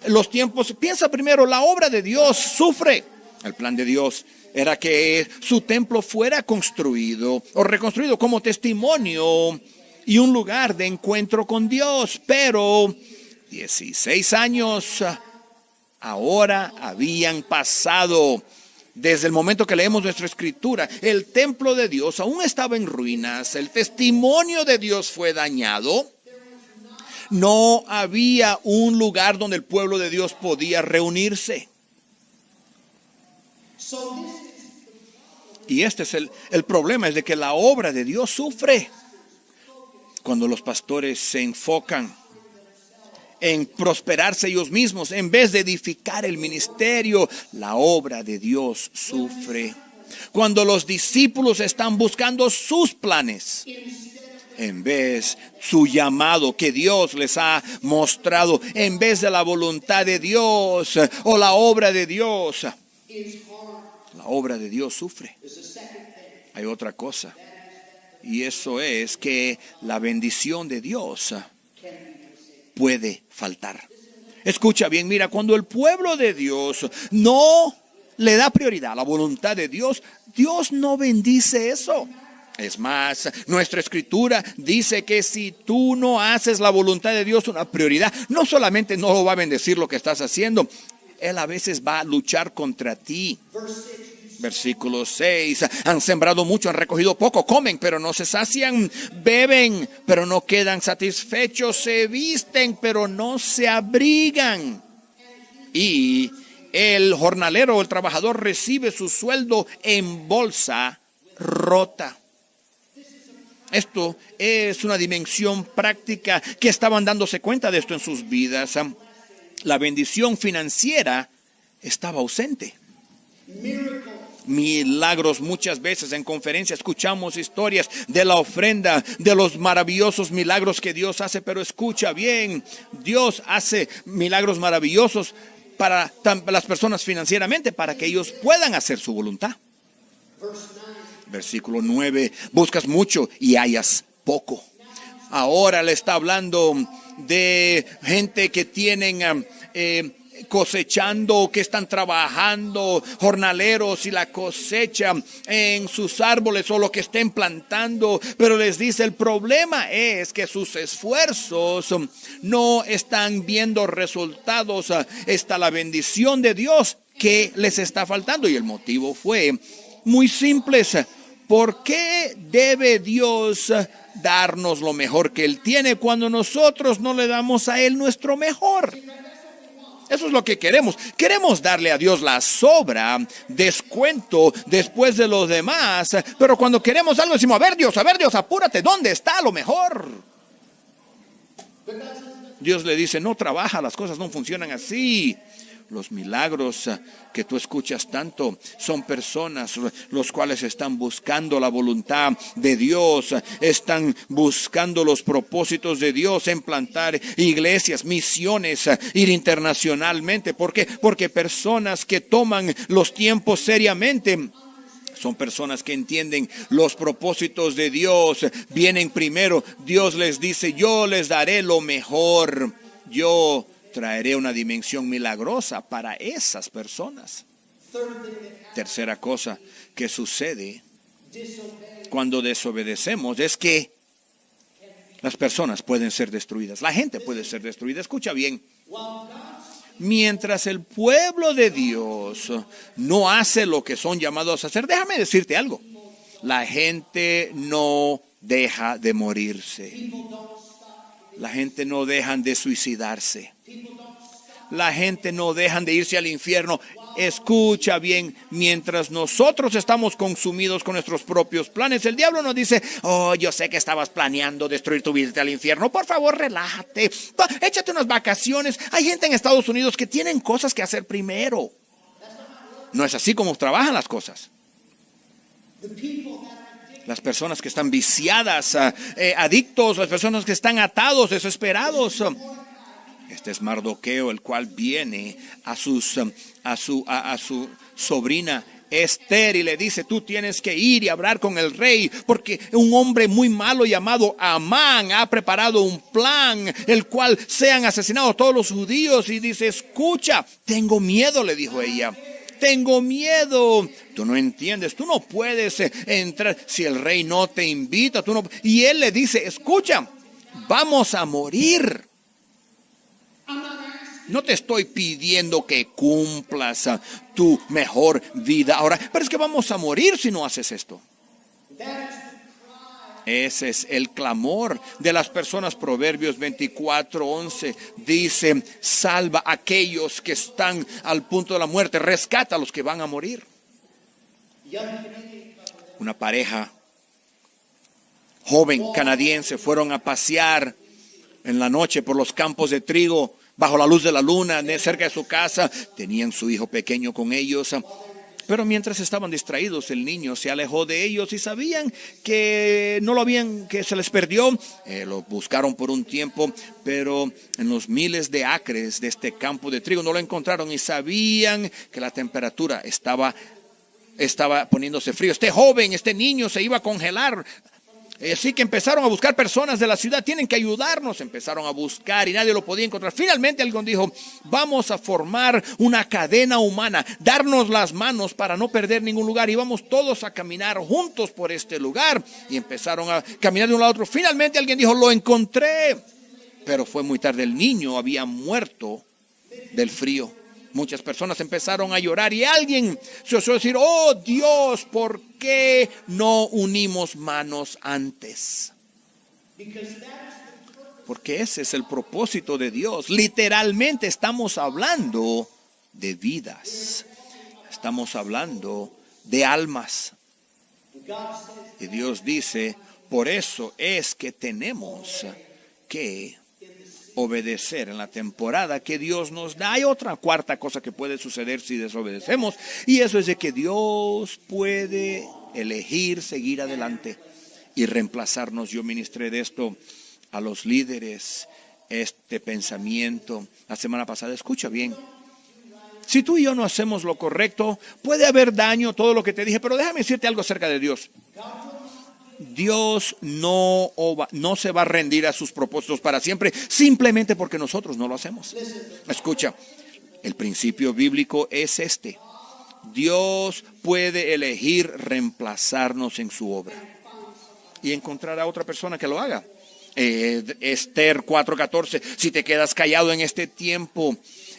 los tiempos, piensa primero, la obra de Dios sufre. El plan de Dios era que su templo fuera construido o reconstruido como testimonio y un lugar de encuentro con Dios. Pero 16 años ahora habían pasado desde el momento que leemos nuestra escritura. El templo de Dios aún estaba en ruinas. El testimonio de Dios fue dañado. No había un lugar donde el pueblo de Dios podía reunirse. Y este es el problema, es de que la obra de Dios sufre cuando los pastores se enfocan en prosperarse ellos mismos en vez de edificar el ministerio. La obra de Dios sufre cuando los discípulos están buscando sus planes en vez su llamado que Dios les ha mostrado, en vez de la voluntad de Dios o la obra de Dios. La obra de Dios sufre. Hay otra cosa, y eso es que la bendición de Dios puede faltar. Escucha bien, mira, cuando el pueblo de Dios no le da prioridad a la voluntad de Dios, Dios no bendice eso. Es más, nuestra escritura dice que si tú no haces la voluntad de Dios una prioridad, no solamente no lo va a bendecir lo que estás haciendo, Él a veces va a luchar contra ti. Versículo 6, han sembrado mucho, han recogido poco, comen pero no se sacian, beben pero no quedan satisfechos, se visten pero no se abrigan. Y el jornalero o el trabajador recibe su sueldo en bolsa rota. Esto es una dimensión práctica que estaban dándose cuenta de esto en sus vidas. La bendición financiera estaba ausente. Milagros, muchas veces en conferencias escuchamos historias de la ofrenda, de los maravillosos milagros que Dios hace, pero escucha bien, Dios hace milagros maravillosos para las personas financieramente, para que ellos puedan hacer su voluntad. Versículo 9, buscas mucho y hallas poco. Ahora le está hablando de gente que tienen cosechando, que están trabajando, jornaleros, y la cosecha en sus árboles o lo que estén plantando, pero les dice, el problema es que sus esfuerzos no están viendo resultados. Está la bendición de Dios que les está faltando, y el motivo fue muy simple. ¿Por qué debe Dios darnos lo mejor que Él tiene cuando nosotros no le damos a Él nuestro mejor? Eso es lo que queremos. Queremos darle a Dios la sobra, descuento después de los demás. Pero cuando queremos algo decimos, a ver Dios, apúrate, ¿dónde está lo mejor? Dios le dice, no trabaja, las cosas no funcionan así. Los milagros que tú escuchas tanto son personas los cuales están buscando la voluntad de Dios, están buscando los propósitos de Dios en plantar iglesias, misiones, ir internacionalmente. ¿Por qué? Porque personas que toman los tiempos seriamente son personas que entienden los propósitos de Dios, vienen primero. Dios les dice, yo les daré lo mejor, yo traeré una dimensión milagrosa para esas personas. Tercera cosa que sucede cuando desobedecemos es que las personas pueden ser destruidas. La gente puede ser destruida. Escucha bien. Mientras el pueblo de Dios no hace lo que son llamados a hacer, déjame decirte algo. La gente no deja de morirse. La gente no dejan de suicidarse. La gente no dejan de irse al infierno. Escucha bien, mientras nosotros estamos consumidos con nuestros propios planes, el diablo nos dice, oh, yo sé que estabas planeando destruir tu vida al infierno. Por favor, relájate. Échate unas vacaciones. Hay gente en Estados Unidos que tienen cosas que hacer primero. No es así como trabajan las cosas. Las personas que están viciadas, adictos, las personas que están atados, desesperados. Este es Mardoqueo, el cual viene a su sobrina Esther y le dice, tú tienes que ir y hablar con el rey, porque un hombre muy malo llamado Amán ha preparado un plan, el cual sean asesinados todos los judíos. Y dice, escucha, tengo miedo, le dijo ella. Tengo miedo. Tú no entiendes, tú no puedes entrar si el rey no te invita. Tú no. Y él le dice, escucha, vamos a morir. No te estoy pidiendo que cumplas tu mejor vida ahora, pero es que vamos a morir si no haces esto. Ese es el clamor de las personas. Proverbios 24:11 dice, salva a aquellos que están al punto de la muerte, rescata a los que van a morir. Una pareja joven canadiense fueron a pasear en la noche por los campos de trigo, bajo la luz de la luna, cerca de su casa. Tenían su hijo pequeño con ellos. Pero mientras estaban distraídos, el niño se alejó de ellos y sabían que no lo habían, que se les perdió. Lo buscaron por un tiempo, pero en los miles de acres de este campo de trigo no lo encontraron y sabían que la temperatura estaba poniéndose frío. Este joven, este niño se iba a congelar. Así que empezaron a buscar personas de la ciudad, tienen que ayudarnos. Empezaron a buscar y nadie lo podía encontrar. Finalmente alguien dijo, vamos a formar una cadena humana, darnos las manos para no perder ningún lugar. Y vamos todos a caminar juntos por este lugar. Y empezaron a caminar de un lado a otro. Finalmente alguien dijo, lo encontré. Pero fue muy tarde, el niño había muerto del frío. Muchas personas empezaron a llorar y alguien se osó decir, oh Dios, ¿por qué no unimos manos antes? Porque ese es el propósito de Dios. Literalmente estamos hablando de vidas. Estamos hablando de almas. Y Dios dice, por eso es que tenemos que obedecer en la temporada que Dios nos da. Hay otra cuarta cosa que puede suceder si desobedecemos, y eso es de que Dios puede elegir seguir adelante y reemplazarnos. Yo ministré de esto a los líderes, este pensamiento la semana pasada. Escucha bien, si tú y yo no hacemos lo correcto, puede haber daño, todo lo que te dije, pero déjame decirte algo acerca de Dios. Dios no se va a rendir a sus propósitos para siempre, simplemente porque nosotros no lo hacemos. Escucha, el principio bíblico es este: Dios puede elegir reemplazarnos en su obra y encontrar a otra persona que lo haga. Esther 4:14, si te quedas callado en este tiempo,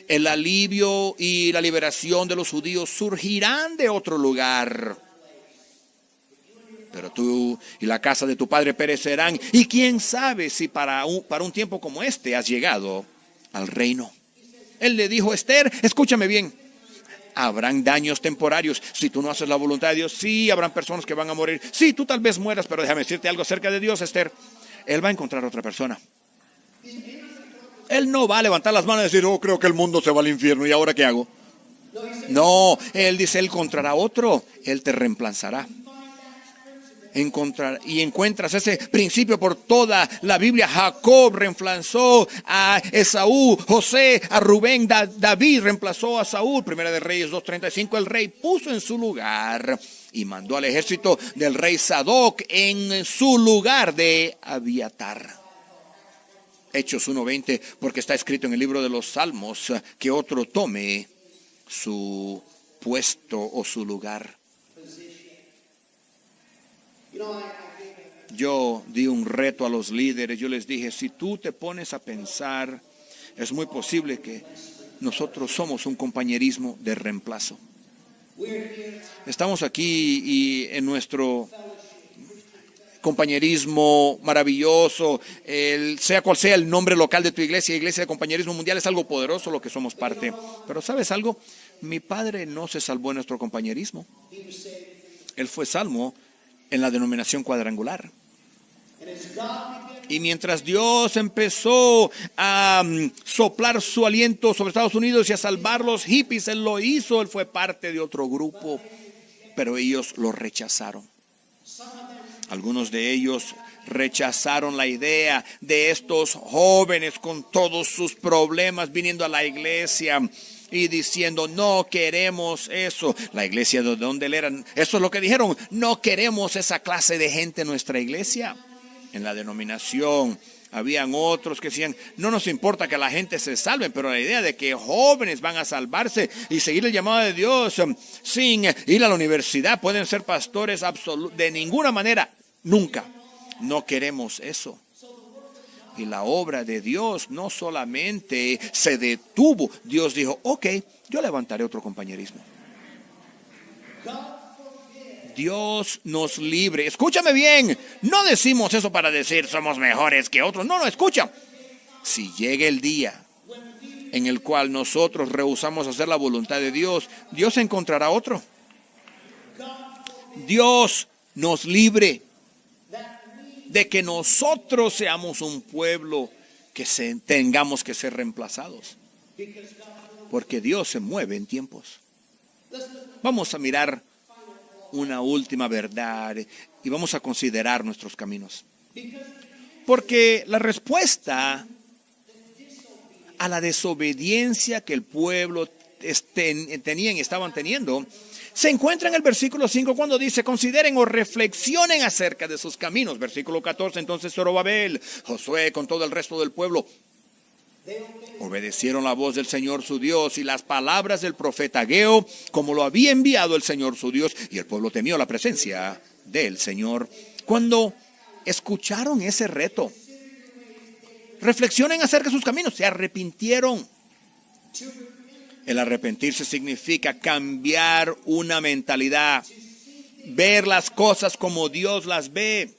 el alivio y la liberación de los judíos surgirán de otro lugar. Pero tú y la casa de tu padre perecerán. Y quién sabe si para un tiempo como este has llegado al reino. Él le dijo: Esther, escúchame bien. Habrán daños temporarios si tú no haces la voluntad de Dios. Sí, habrán personas que van a morir. Sí, tú tal vez mueras, pero déjame decirte algo acerca de Dios, Esther. Él va a encontrar a otra persona. Él no va a levantar las manos y decir: oh, creo que el mundo se va al infierno, ¿y ahora qué hago? No, Él dice: Él encontrará otro. Él te reemplazará. Y encuentras ese principio por toda la Biblia. Jacob reemplazó a Esaú, José a Rubén, David reemplazó a Saúl. Primera de Reyes 2:35. El rey puso en su lugar y mandó al ejército del rey Sadoc en su lugar de Abiatar. Hechos 1:20, porque está escrito en el libro de los Salmos que otro tome su puesto o su lugar. Yo di un reto a los líderes. Yo les dije: si tú te pones a pensar, es muy posible que nosotros somos un compañerismo de reemplazo. Estamos aquí y en nuestro compañerismo maravilloso, sea cual sea el nombre local de tu iglesia, iglesia de compañerismo mundial, es algo poderoso lo que somos parte. Pero ¿sabes algo? Mi padre no se salvó en nuestro compañerismo. Él fue salvo en la denominación cuadrangular. Y mientras Dios empezó a soplar su aliento sobre Estados Unidos y a salvar los hippies, Él lo hizo. Él fue parte de otro grupo, pero ellos lo rechazaron. Algunos de ellos rechazaron la idea de estos jóvenes con todos sus problemas viniendo a la iglesia y diciendo: no queremos eso. La iglesia de donde él era, eso es lo que dijeron: no queremos esa clase de gente en nuestra iglesia. En la denominación habían otros que decían: no nos importa que la gente se salve, pero la idea de que jóvenes van a salvarse y seguir el llamado de Dios sin ir a la universidad, pueden ser pastores de ninguna manera, nunca. No queremos eso. Y la obra de Dios no solamente se detuvo. Dios dijo: ok, yo levantaré otro compañerismo. Dios nos libre. Escúchame bien. No decimos eso para decir somos mejores que otros. No, escucha. Si llega el día en el cual nosotros rehusamos hacer la voluntad de Dios, Dios encontrará otro. Dios nos libre de que nosotros seamos un pueblo que tengamos que ser reemplazados. Porque Dios se mueve en tiempos. Vamos a mirar una última verdad y vamos a considerar nuestros caminos. Porque la respuesta a la desobediencia que el pueblo tenían y estaban teniendo se encuentra en el versículo 5 cuando dice: consideren o reflexionen acerca de sus caminos. Versículo 14, entonces Zorobabel, Josué con todo el resto del pueblo obedecieron la voz del Señor su Dios y las palabras del profeta Ageo, como lo había enviado el Señor su Dios, y el pueblo temió la presencia del Señor. Cuando escucharon ese reto, reflexionen acerca de sus caminos, se arrepintieron. El arrepentirse significa cambiar una mentalidad, ver las cosas como Dios las ve.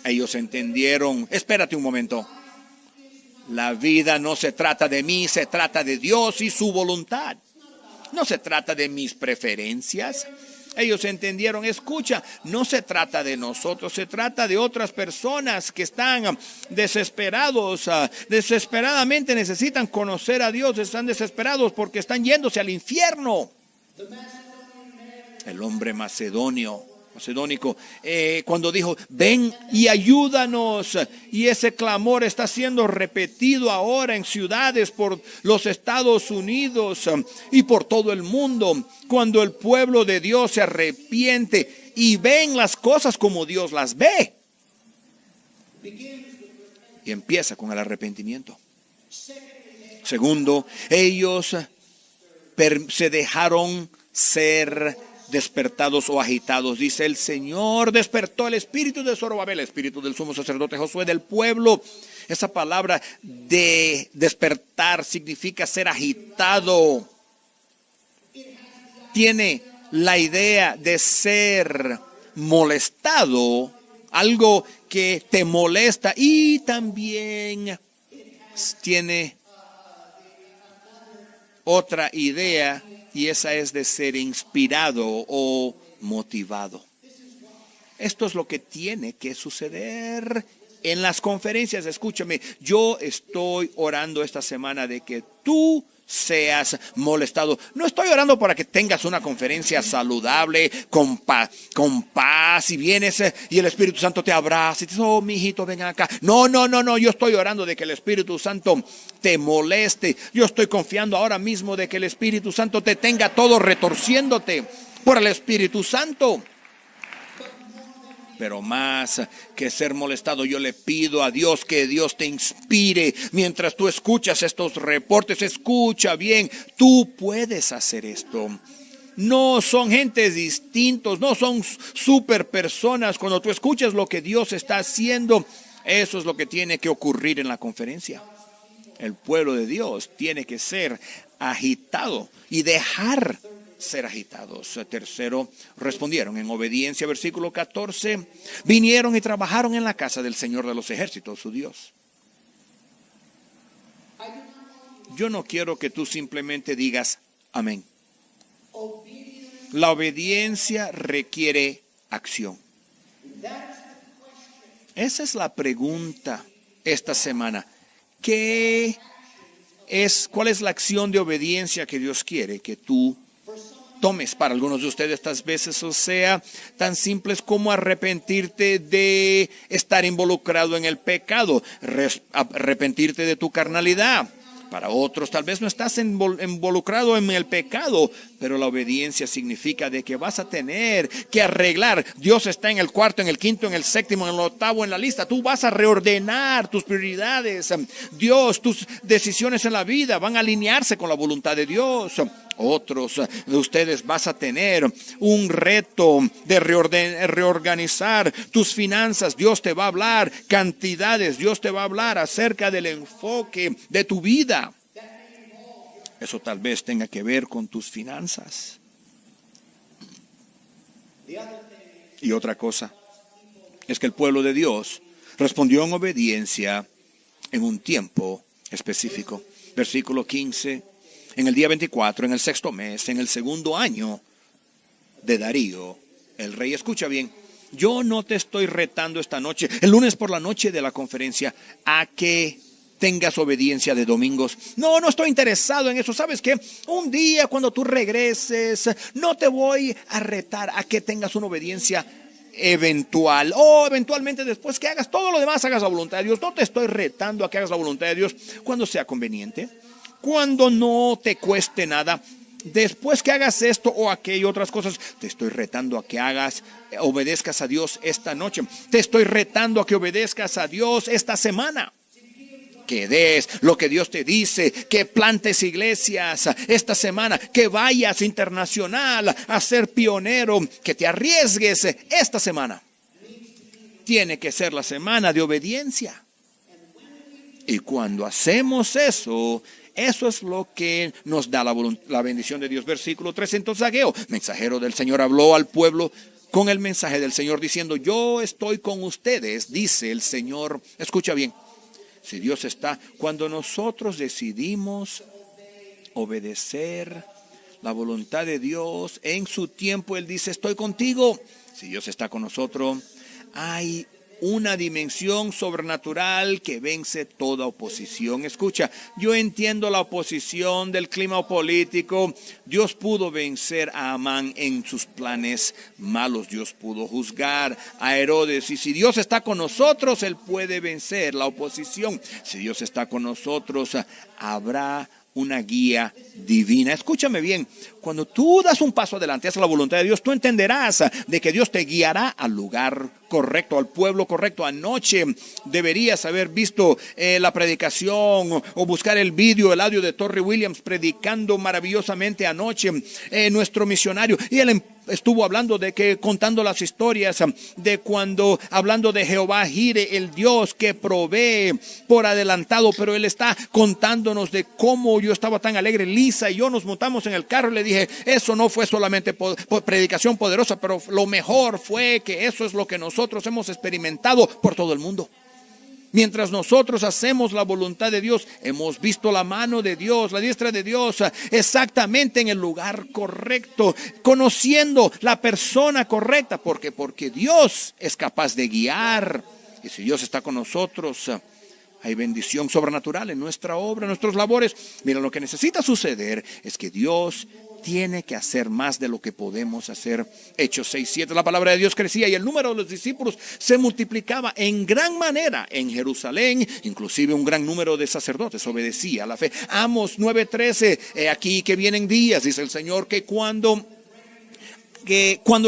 Ellos entendieron: espérate un momento, la vida no se trata de mí, se trata de Dios y su voluntad. No se trata de mis preferencias. Ellos entendieron: escucha, no se trata de nosotros, se trata de otras personas que están desesperados, desesperadamente necesitan conocer a Dios, están desesperados porque están yéndose al infierno. El hombre macedónico, cuando dijo: ven y ayúdanos, y ese clamor está siendo repetido ahora en ciudades por los Estados Unidos y por todo el mundo. Cuando el pueblo de Dios se arrepiente y ven las cosas como Dios las ve, y empieza con el arrepentimiento. Segundo, ellos se dejaron ser despertados o agitados. Dice: el Señor despertó el espíritu de Zorobabel, el espíritu del sumo sacerdote Josué, del pueblo. Esa palabra de despertar significa ser agitado. Tiene la idea de ser molestado, algo que te molesta, y también tiene otra idea, y esa es de ser inspirado o motivado. Esto es lo que tiene que suceder en las conferencias. Escúchame, yo estoy orando esta semana de que tú seas molestado. No estoy orando para que tengas una conferencia saludable, con paz, y vienes y el Espíritu Santo te abraza y te dice, oh, mi hijito, ven acá. No. Yo estoy orando de que el Espíritu Santo te moleste. Yo estoy confiando ahora mismo de que el Espíritu Santo te tenga todo retorciéndote por el Espíritu Santo. Pero más que ser molestado, yo le pido a Dios que Dios te inspire. Mientras tú escuchas estos reportes, escucha bien, tú puedes hacer esto. No son gentes distintos, no son super personas. Cuando tú escuchas lo que Dios está haciendo, eso es lo que tiene que ocurrir en la conferencia. El pueblo de Dios tiene que ser agitado y dejar ser agitados. Tercero, respondieron en obediencia, versículo 14, vinieron y trabajaron en la casa del Señor de los ejércitos, su Dios. Yo no quiero que tú simplemente digas amén. La obediencia requiere acción. Esa es la pregunta esta semana. ¿Cuál es la acción de obediencia que Dios quiere que tú tomes? Para algunos de ustedes estas veces, o sea, tan simples como arrepentirte de estar involucrado en el pecado, arrepentirte de tu carnalidad. Para otros tal vez no estás involucrado en el pecado, pero la obediencia significa de que vas a tener que arreglar. Dios está en el cuarto, en el quinto, en el séptimo, en el octavo en la lista. Tú vas a reordenar tus prioridades. Tus decisiones en la vida van a alinearse con la voluntad de Dios. Otros de ustedes vas a tener un reto de reorganizar tus finanzas. Dios te va a hablar cantidades, Dios te va a hablar acerca del enfoque de tu vida. Eso tal vez tenga que ver con tus finanzas. Y otra cosa es que el pueblo de Dios respondió en obediencia en un tiempo específico. Versículo 15. En el día 24, en el sexto mes, en el segundo año de Darío, el rey. Escucha bien, yo no te estoy retando esta noche, el lunes por la noche de la conferencia, a que tengas obediencia de domingos. No estoy interesado en eso. ¿Sabes qué? Un día cuando tú regreses, no te voy a retar a que tengas una obediencia eventual, o eventualmente después que hagas todo lo demás, hagas la voluntad de Dios. No te estoy retando a que hagas la voluntad de Dios cuando sea conveniente, cuando no te cueste nada. Después que hagas esto o aquello, otras cosas, te estoy retando a que obedezcas a Dios esta noche. Te estoy retando a que obedezcas a Dios esta semana. Que des lo que Dios te dice, que plantes iglesias esta semana, que vayas internacional a ser pionero, que te arriesgues esta semana. Tiene que ser la semana de obediencia. Y cuando hacemos eso es lo que nos da la bendición de Dios. Versículo 3, entonces Ageo, mensajero del Señor, habló al pueblo con el mensaje del Señor diciendo, yo estoy con ustedes, dice el Señor. Escucha bien, si Dios está, cuando nosotros decidimos obedecer la voluntad de Dios en su tiempo, Él dice, estoy contigo. Si Dios está con nosotros, hay una dimensión sobrenatural que vence toda oposición. Escucha, yo entiendo la oposición del clima político. Dios pudo vencer a Amán en sus planes malos. Dios pudo juzgar a Herodes. Y si Dios está con nosotros, Él puede vencer la oposición. Si Dios está con nosotros, habrá una guía divina. Escúchame bien, cuando tú das un paso adelante, haces la voluntad de Dios, tú entenderás de que Dios te guiará al lugar correcto, al pueblo correcto. Anoche deberías haber visto la predicación o buscar el audio de Torrey Williams predicando maravillosamente anoche, nuestro misionario, y él estuvo hablando contando las historias de cuando, hablando de Jehová Jireh, el Dios que provee por adelantado, pero él está contándonos de cómo yo estaba tan alegre. Lisa y yo nos montamos en el carro y le dije, eso no fue solamente predicación poderosa, pero lo mejor fue que eso es lo que nosotros hemos experimentado por todo el mundo. Mientras nosotros hacemos la voluntad de Dios, hemos visto la mano de Dios, la diestra de Dios, exactamente en el lugar correcto, conociendo la persona correcta, porque Dios es capaz de guiar. Y si Dios está con nosotros, hay bendición sobrenatural en nuestra obra, en nuestros labores. Mira, lo que necesita suceder es que Dios tiene que hacer más de lo que podemos hacer. Hechos 6:7, la palabra de Dios crecía y el número de los discípulos se multiplicaba en gran manera en Jerusalén. Inclusive un gran número de sacerdotes obedecía a la fe. Amos 9:13, aquí que vienen días, dice el Señor, que cuando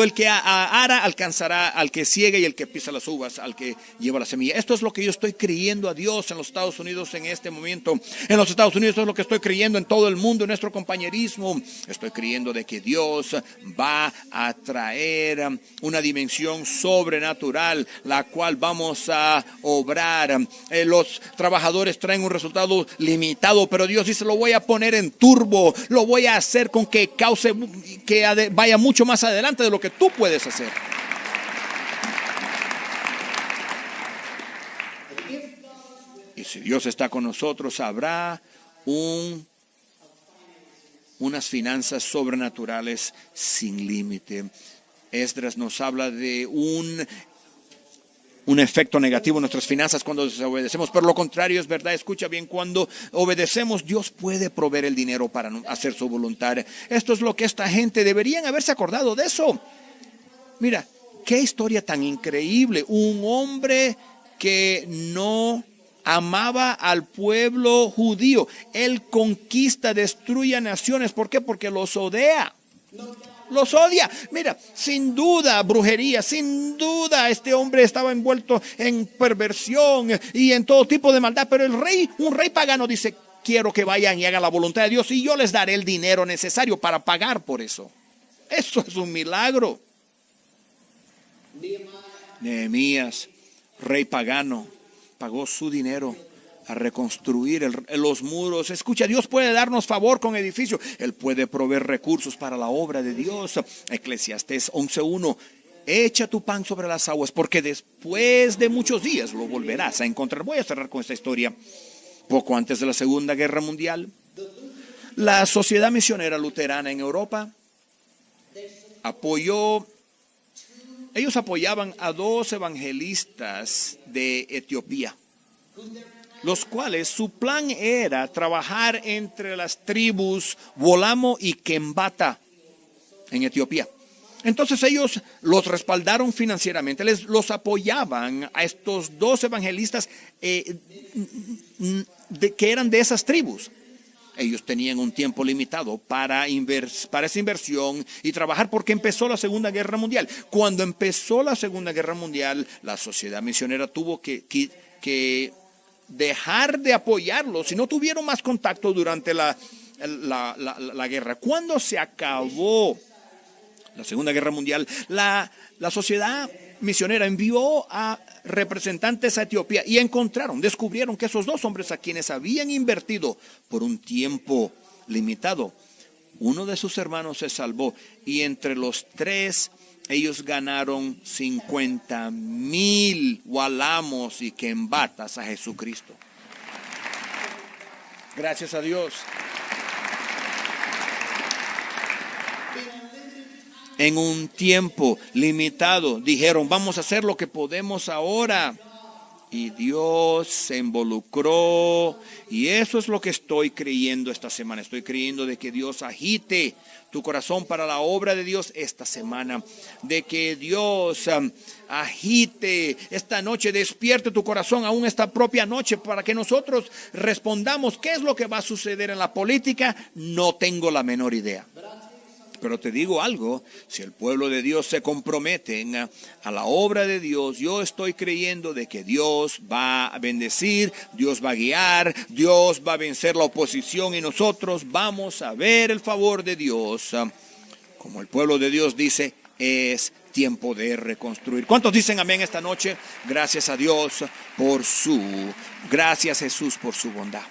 el que ara alcanzará al que ciega y el que pisa las uvas, al que lleva la semilla. Esto es lo que yo estoy creyendo a Dios en los Estados Unidos en este momento. En los Estados Unidos esto es lo que estoy creyendo en todo el mundo, en nuestro compañerismo. Estoy creyendo de que Dios va a traer una dimensión sobrenatural, la cual vamos a obrar. Los trabajadores traen un resultado limitado, pero Dios dice, lo voy a poner en turbo, lo voy a hacer con que vaya mucho más adelante de lo que tú puedes hacer. Y si Dios está con nosotros, habrá unas finanzas sobrenaturales sin límite. Esdras nos habla de un efecto negativo en nuestras finanzas cuando desobedecemos, pero lo contrario es verdad. Escucha bien, cuando obedecemos, Dios puede proveer el dinero para hacer su voluntad. Esto es lo que esta gente deberían haberse acordado de eso. Mira, qué historia tan increíble. Un hombre que no amaba al pueblo judío. Él conquista, destruye a naciones. ¿Por qué? Porque los odia. Los odia. Mira, sin duda brujería, sin duda este hombre estaba envuelto en perversión y en todo tipo de maldad, pero un rey pagano dice, quiero que vayan y hagan la voluntad de Dios y yo les daré el dinero necesario para pagar por eso. Eso es un milagro. Nehemías, rey pagano, pagó su dinero a reconstruir los muros. Escucha, Dios puede darnos favor con edificio. Él puede proveer recursos para la obra de Dios. Eclesiastés 11:1. Echa tu pan sobre las aguas, porque después de muchos días lo volverás a encontrar. Voy a cerrar con esta historia. Poco antes de la Segunda Guerra Mundial, la Sociedad Misionera Luterana en Europa ellos apoyaban a 2 evangelistas de Etiopía, los cuales su plan era trabajar entre las tribus Wolamo y Kembata en Etiopía. Entonces ellos los respaldaron financieramente, los apoyaban a estos 2 evangelistas que eran de esas tribus. Ellos tenían un tiempo limitado para esa inversión y trabajar porque empezó la Segunda Guerra Mundial. Cuando empezó la Segunda Guerra Mundial, la sociedad misionera tuvo que dejar de apoyarlos y no tuvieron más contacto durante la guerra. Cuando se acabó la Segunda Guerra Mundial, la sociedad misionera envió a representantes a Etiopía y descubrieron que esos 2 hombres a quienes habían invertido por un tiempo limitado, uno de sus hermanos se salvó y entre los 3 ellos ganaron 50,000 walamos y kembatas a Jesucristo. Gracias a Dios. En un tiempo limitado dijeron, vamos a hacer lo que podemos ahora. Y Dios se involucró. Y eso es lo que estoy creyendo esta semana. Estoy creyendo de que Dios agite tu corazón para la obra de Dios esta semana. De que Dios agite esta noche, despierte tu corazón aún esta propia noche para que nosotros respondamos. ¿Qué es lo que va a suceder en la política? No tengo la menor idea. Pero te digo algo, si el pueblo de Dios se compromete a la obra de Dios, yo estoy creyendo de que Dios va a bendecir, Dios va a guiar, Dios va a vencer la oposición y nosotros vamos a ver el favor de Dios. Como el pueblo de Dios dice, es tiempo de reconstruir. ¿Cuántos dicen amén esta noche? Gracias a Dios gracias Jesús por su bondad.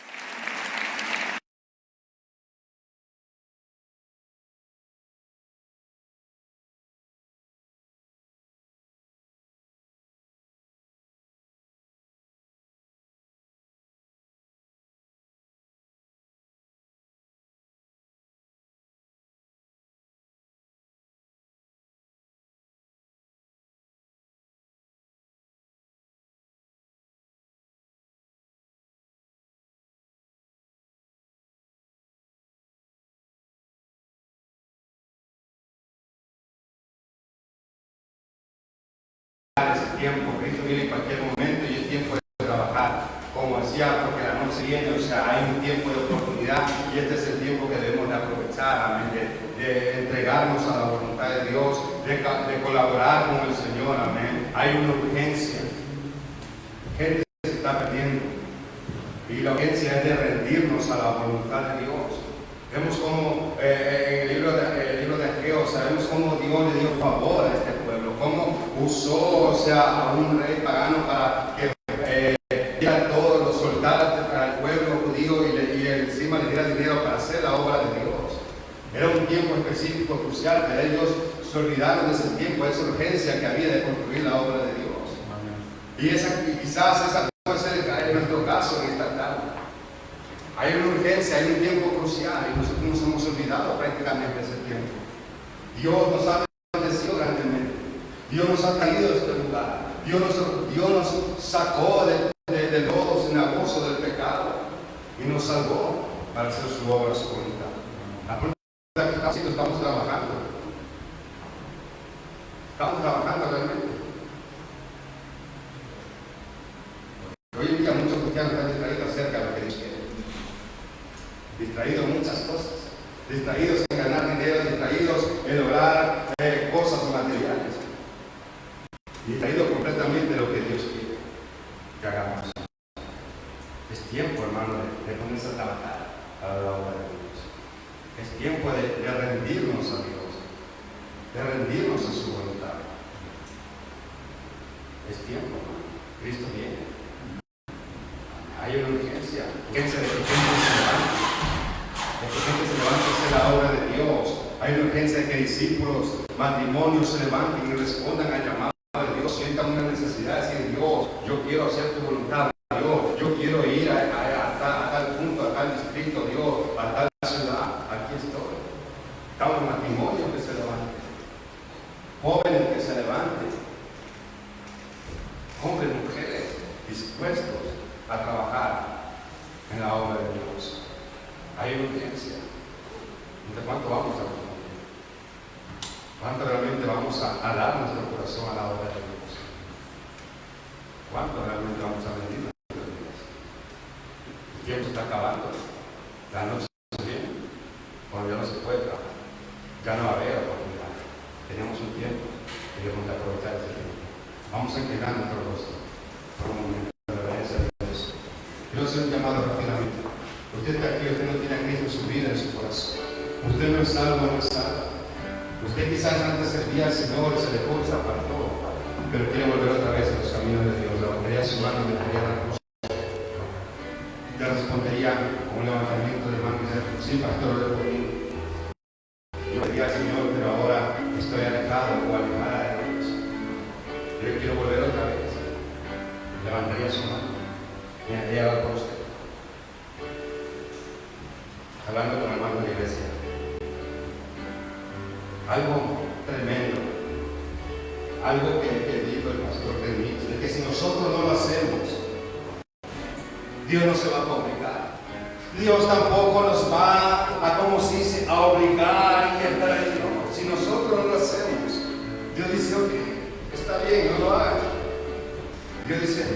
tiempo, Cristo viene en cualquier momento y es tiempo de trabajar. Como decía, porque la noche viene, o sea, hay un tiempo de oportunidad y este es el tiempo que debemos de aprovechar, amén, de entregarnos a la voluntad de Dios, de colaborar con el Señor, amén. Hay una urgencia. Gente se está perdiendo y la urgencia es de rendirnos a la voluntad de Dios. Vemos como en el libro de Ageo, sabemos cómo Dios le dio favor a este pueblo, cómo usó, o sea, a un rey pagano para que diera todos los soldados al pueblo judío y encima le diera dinero para hacer la obra de Dios. Era un tiempo específico, crucial, pero ellos se olvidaron de ese tiempo, de esa urgencia que había de construir la obra de Dios. Y quizás esa puede ser en nuestro caso en esta tarde. Hay una urgencia, hay un tiempo crucial y nosotros nos hemos olvidado prácticamente de ese tiempo. Dios nos ha bendecido grandemente. Dios nos ha traído a este lugar. Dios nos sacó del lodo cenagoso del pecado y nos salvó para hacer su obra, su voluntad. La pregunta es que estamos trabajando. Estamos trabajando realmente. Hoy en día muchos cristianos están distraídos acerca de lo que Dios quiere. Distraídos en muchas cosas. Distraídos en ganar dinero, distraídos en lograr cosas materiales. Distraídos completamente de lo que Dios quiere que hagamos. Es tiempo, hermano, de ponerse a trabajar para la obra de Dios. Es tiempo de rendirnos a Dios, de rendirnos a su voluntad. Es tiempo, hermano. Cristo viene. Hay una urgencia de que gente se levante, de que gente se levante a hacer la obra de Dios. Hay una urgencia de que discípulos, matrimonios se levanten y respondan al llamado de Dios, sientan una necesidad de decir: Dios, yo quiero hacer tu voluntad, Dios, yo quiero ir a tal punto, a tal distrito, Dios, a tal ciudad. Aquí estoy. Estamos matrimonios que se levanten, jóvenes que se levanten, hombres, mujeres dispuestos a trabajar en la obra de Dios. Hay urgencia. ¿De cuánto vamos a responder? ¿Cuánto realmente vamos a dar nuestro corazón a la obra de Dios? ¿Cuánto realmente vamos a rendir nuestras vidas? El tiempo está acabando. La noche viene. Cuando ya no se puede trabajar, ya no va a haber oportunidad. Tenemos un tiempo y debemos de aprovechar ese tiempo. Vamos a inclinar nuestro rostro por un momento. Quiero hacer un llamado rápidamente. Usted está aquí, usted no tiene a Cristo en su vida, en su corazón. Usted no es salvo, no es salvo. Usted quizás antes servía al Señor, se dejó y se apartó, pero quiere volver otra vez a los caminos de Dios. Levantaría su mano, le daría la cruz. Le respondería con un levantamiento de mano y dice: sí, pastor, ore por mí. Yo diría al Señor, pero ahora estoy alejado o alejada de Dios. Yo quiero volver otra vez. Levantaría su mano. Y haría por usted. Hablando con hermanos de la iglesia. Algo tremendo. Algo que dijo el pastor Denis, de que si nosotros no lo hacemos, Dios no se va a complicar. Dios tampoco nos va a, como se dice, a obligar y estar ahí. No, si nosotros no lo hacemos, Dios dice: ok, está bien, no lo hagas. Dios dice: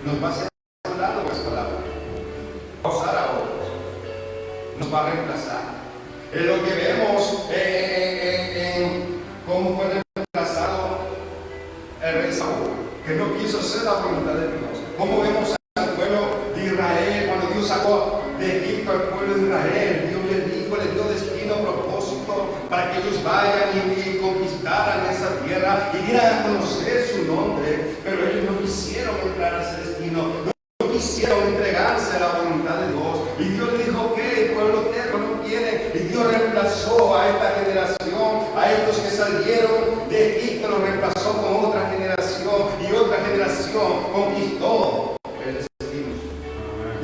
nos va a hacer palabra, va a usar a otros, nos va a reemplazar. Es lo que vemos en cómo fue reemplazado el rey Saúl, que no quiso hacer la voluntad de Dios. Cómo vemos al pueblo de Israel cuando Dios sacó de Egipto al pueblo de Israel. Dios les dijo, les dio destino, propósito para que ellos vayan y conquistaran esa tierra y dieran a conocer su nombre, pero ellos no quisieron entrar a ese destino. Quisieron entregarse a la voluntad de Dios y Dios le dijo: ok, el pueblo eterno no quiere, y Dios reemplazó a esta generación, a estos que salieron de Egipto, los reemplazó con otra generación y otra generación conquistó el destino,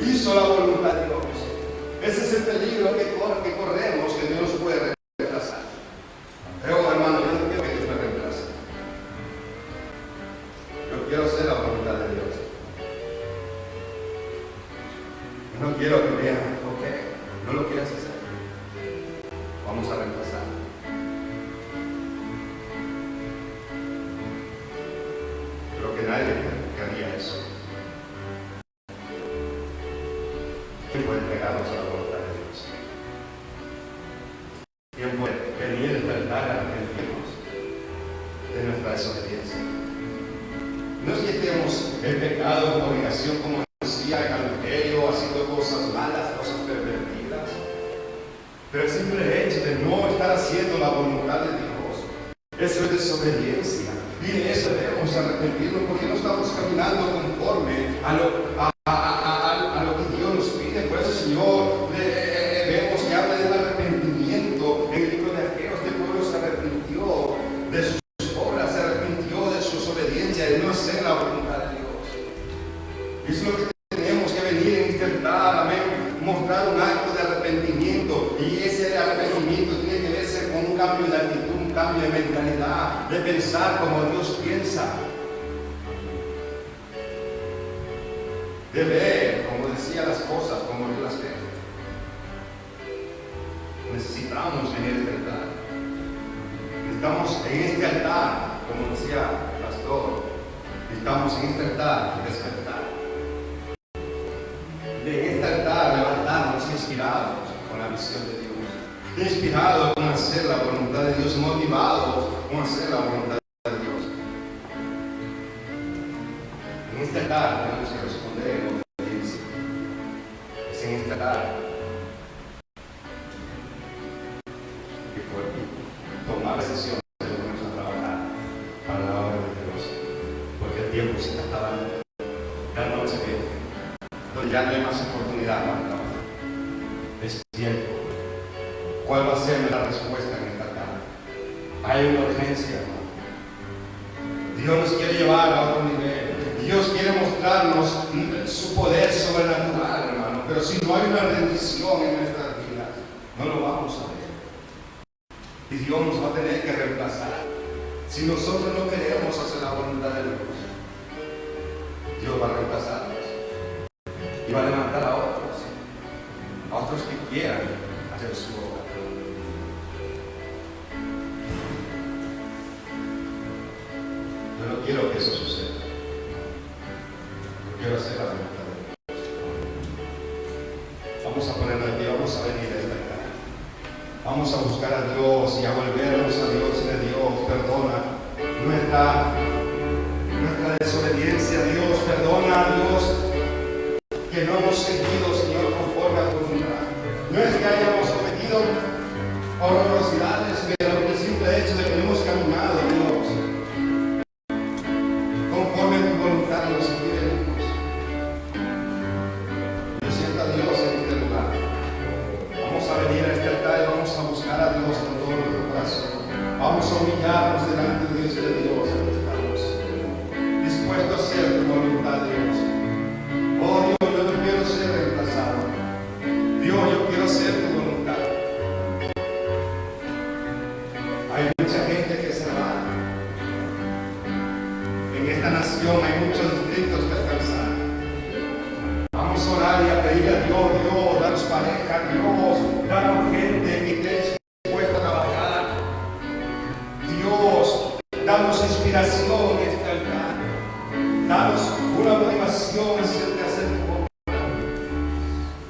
hizo la voluntad de Dios. Ese es el peligro que corremos, que Dios nos puede reemplazar. Pero hermano, yo no quiero que Dios me reemplace, yo quiero hacer la voluntad de Dios. No quiero que vean, ok, no lo quieras hacer, vamos a reemplazar. Yo el pecado, la obligación, como decía, el adulterio, haciendo cosas malas, cosas pervertidas. Pero el simple hecho de no estar haciendo la voluntad de Dios, eso es desobediencia. Y de eso debemos arrepentirnos, porque no estamos caminando conforme a lo que Dios nos pide. Por eso, Señor, vemos que habla del arrepentimiento. En el libro de Ageo, este pueblo se arrepintió de sus obras, se arrepintió de su desobediencia, de no hacer la voluntad de Dios. Y eso es lo que tenemos que venir a intentar, amén, mostrar un acto de arrepentimiento. Y ese arrepentimiento tiene que verse con un cambio de actitud, un cambio de mentalidad, de pensar como Dios piensa, de ver, como decía, las cosas como Dios las ve. Necesitamos venir a este altar. Necesitamos en este altar, como decía el pastor, necesitamos en este altar despertar. De este altar levantarnos inspirados con la visión de Dios, inspirados con hacer la voluntad de Dios, motivados con hacer la voluntad de Dios. En este altar tenemos que responder en obediencia. Es en este altar que por tomar la decisión de ponernos a trabajar para la obra de Dios, porque el tiempo se está acabando. La noche viene, donde ya no hay más oportunidad para trabajar. Es tiempo. ¿Cuál va a ser la respuesta en esta tarde? Hay una urgencia, hermano. Dios nos quiere llevar a otro nivel. Dios quiere mostrarnos su poder sobrenatural, hermano. Pero si no hay una rendición en nuestras vidas, no lo vamos a ver. Y Dios nos va a tener que reemplazar. Si nosotros no queremos hacer la voluntad de Dios, Dios va a reemplazarnos. Y va a levantar a otros que quieran hacer su obra. Yo no quiero que eso suceda. Yo quiero hacer la voluntad de Dios. Vamos a ponernos aquí, vamos a venir a esta casa. Vamos a buscar a Dios y a volvernos a Dios y de Dios. Perdona nuestra desobediencia, Dios. Perdona, Dios, que no hemos seguido, Señor, conforme a tu voluntad. No es que hayamos cometido horrorosidades, pero el simple hecho de que no hemos caminado, Dios, conforme a tu voluntad, nos venimos. Yo siento a Dios en este lugar. Vamos a venir a este altar y vamos a buscar a Dios con todo nuestro corazón. Vamos a humillarnos delante de Dios y de Dios. Estamos dispuestos a hacer tu voluntad, Dios. Oh Dios, yo no quiero ser reemplazado. Dios, yo quiero hacer tu voluntad. Hay mucha gente que se va. En esta nación hay muchos distritos que alcanzar. Vamos a orar y a pedir a Dios, Dios, danos pareja, Dios, danos gente que esté dispuesta a trabajar. Dios, danos inspiración en este altar. Danos una motivación acerca de hacer tu obra.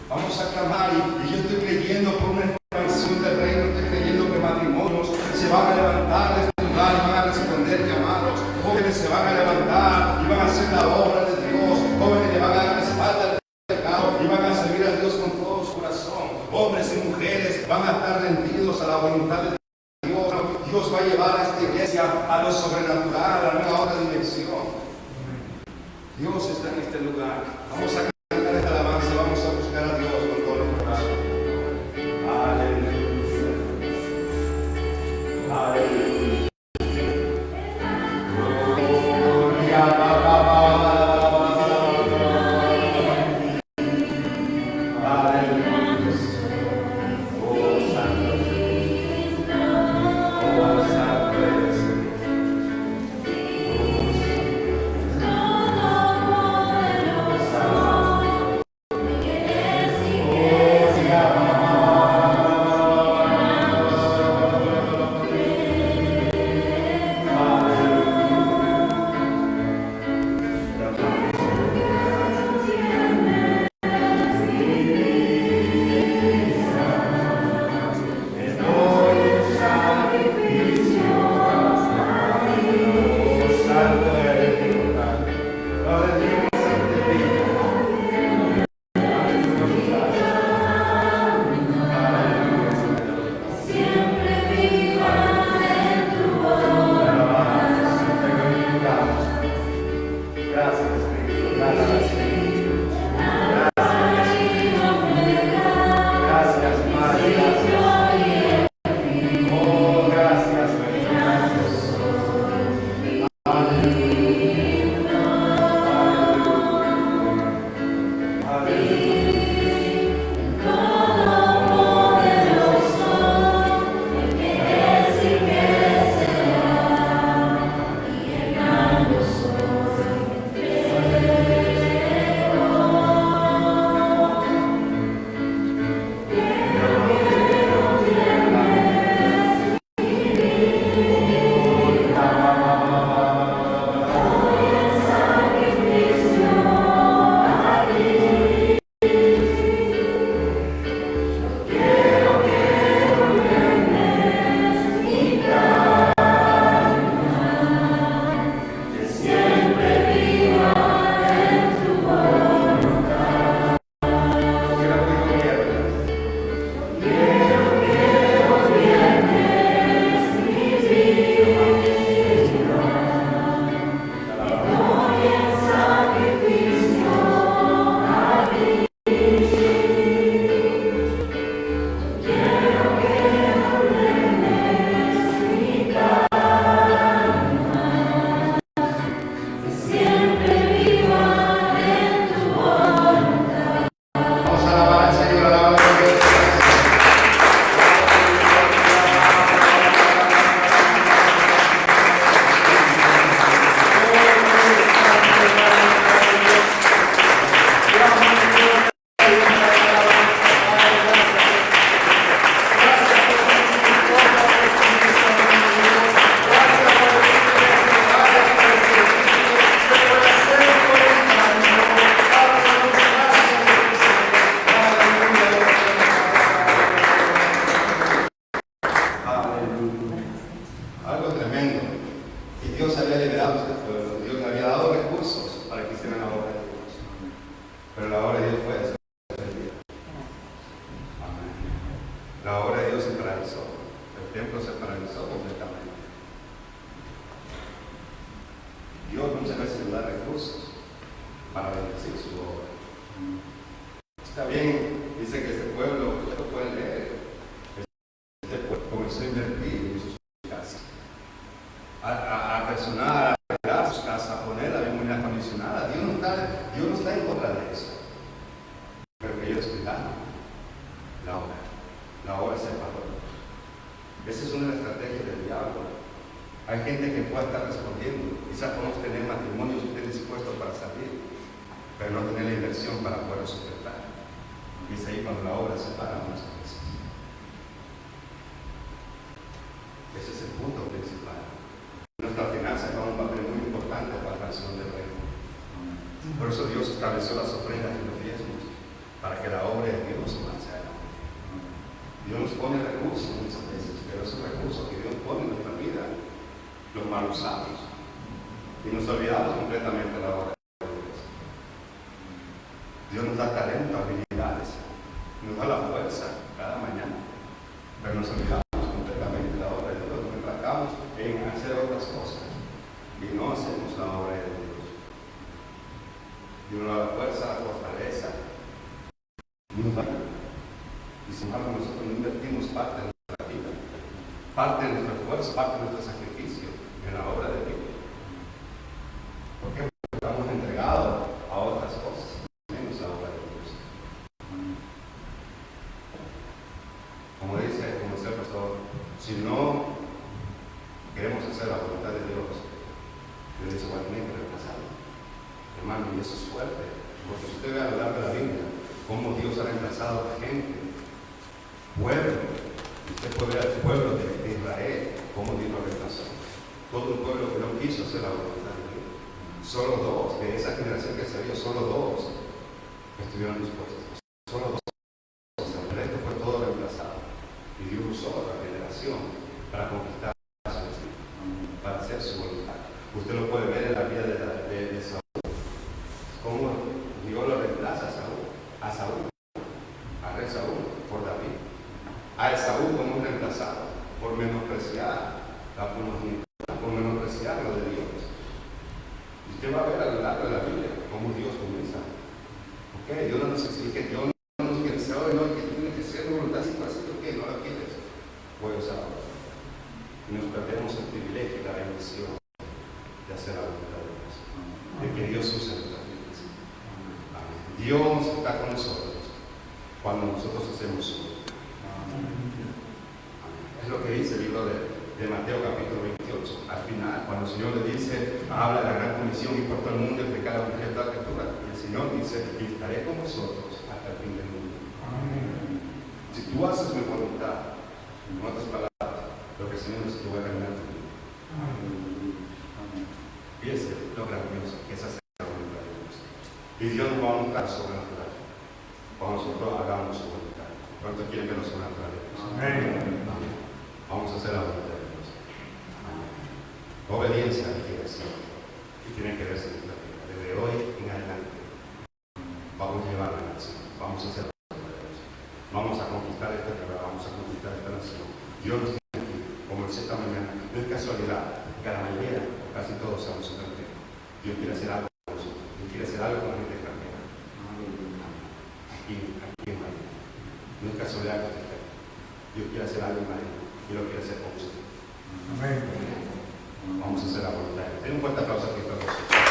Vamos a clamar y yo estoy creyendo por una expansión del reino, estoy creyendo que matrimonios se van a levantar de este lugar y van a responder llamados. Jóvenes se van a levantar y van a hacer la obra de Dios. Jóvenes le van a dar la espalda al pecado y van a servir a Dios con todo su corazón. Hombres y mujeres van a estar rendidos a la voluntad de Dios. Dios va a llevar a esta iglesia a lo sobrenatural, a una otra dimensión. Dios está en este lugar. Vamos a cantar esta alabanza, vamos a buscar a Dios con todo el corazón. Aleluya. Aleluya. Gloria. templo se paralizó completamente. Dios muchas veces nos da recursos para bendecir su obra. Está bien, dice que este pueblo, ustedes lo pueden leer, este pueblo comenzó a invertir en sus casas, a personar, a arreglar sus casas, a poner la bien acondicionada. Dios no está en contra de eso, pero que ellos cuidaron la obra se paró. Esa es una de las estrategias del diablo. Hay gente que puede estar respondiendo, quizás podemos tener matrimonios dispuestos para salir, pero no tener la inversión para poder sustentar. Y es ahí cuando la obra se para muchas veces. Ese es el punto principal. Nuestra finanza juega un papel muy importante para la nación del reino. Por eso Dios estableció las ofrendas y los diezmos, para que la obra de Dios avance adelante. Dios nos pone recursos muchas veces, pero esos recursos que Dios pone en nuestra vida los mal usamos y nos olvidamos completamente de la obra de Dios. Dios nos da talento, habilidades, nos da la fuerza cada mañana, pero nos olvidamos completamente de la obra de Dios, nos enfrascamos en hacer otras cosas y no hacemos la obra de Dios. Dios nos da la fuerza, la fortaleza, nos da. Y sin embargo nosotros no invertimos parte de nuestra vida, parte de nuestro esfuerzo, parte de nuestro sacrificio en la obra de Dios. ¿Por qué? Porque estamos entregados a otras cosas, menos a la obra de Dios. Como dice el pastor, si no queremos hacer la voluntad de Dios, Dios dice, bueno, tiene que reemplazarlo. Hermano, y eso es fuerte, porque si usted ve a lo largo de la Biblia cómo Dios ha reemplazado a gente, pueblo, usted puede ver el pueblo de Israel, cómo Dios lo reemplazó. Todo un pueblo que no quiso hacer la voluntad de Dios. Solo dos, de esa generación que se vio, solo dos estuvieron dispuestos. Solo dos. El resto fue todo reemplazado. Y Dios usó a la generación para conquistar su destino, para hacer su voluntad. Usted lo puede ver en la vida de Saúl. Cómo Dios lo reemplaza a Saúl, al rey Saúl, por David. A Esaú como un reemplazado por menospreciar la primogenitura, por menospreciar lo de Dios. Y usted va a ver a lo largo de la Biblia cómo Dios comienza. Ok, Dios no nos exige, Dios no nos quiere ser hoy, no, que tiene que ser voluntad, si así, ok, no la quieres, puedes usarlo. Y nos perdemos el privilegio y la bendición de hacer la voluntad de Dios, de que Dios use nuestras vidas. Dios está con nosotros cuando nosotros hacemos su voluntad. Es lo que dice el libro de Mateo capítulo 28. Al final, cuando el Señor le dice, habla de la gran comisión y por todo el mundo explicar la mujer de la criatura, y el Señor dice, y estaré con vosotros hasta el fin del mundo. Si tú haces mi voluntad, en otras palabras, lo que el Señor dice, te voy a caminar tu vida. Fíjese lo grandioso que es hacer la voluntad de Dios. Y Dios nos va a mostrar sobrenatural cuando nosotros hagamos su voluntad. ¿Cuántos quieren ver lo sobrenatural de Dios? Amén. Vamos a hacer la voluntad de Dios. Amén. Obediencia quiere ser y tiene que verse en nuestra vida. Desde hoy en adelante vamos a llevar la nación, vamos a hacer la voluntad de Dios. Vamos a conquistar esta tierra, vamos a conquistar esta nación. Dios nos tiene aquí, como en esta mañana. No es casualidad que la mayoría, casi todos seamos extranjeros. Dios quiere hacer algo con nosotros. Dios quiere hacer algo con la gente extranjera. Aquí en María. No es casualidad que usted esté. Dios quiere hacer algo en María y lo quiere hacer con usted. Amén. Vamos a hacer la voluntad. Den un fuerte aplauso a Cristo.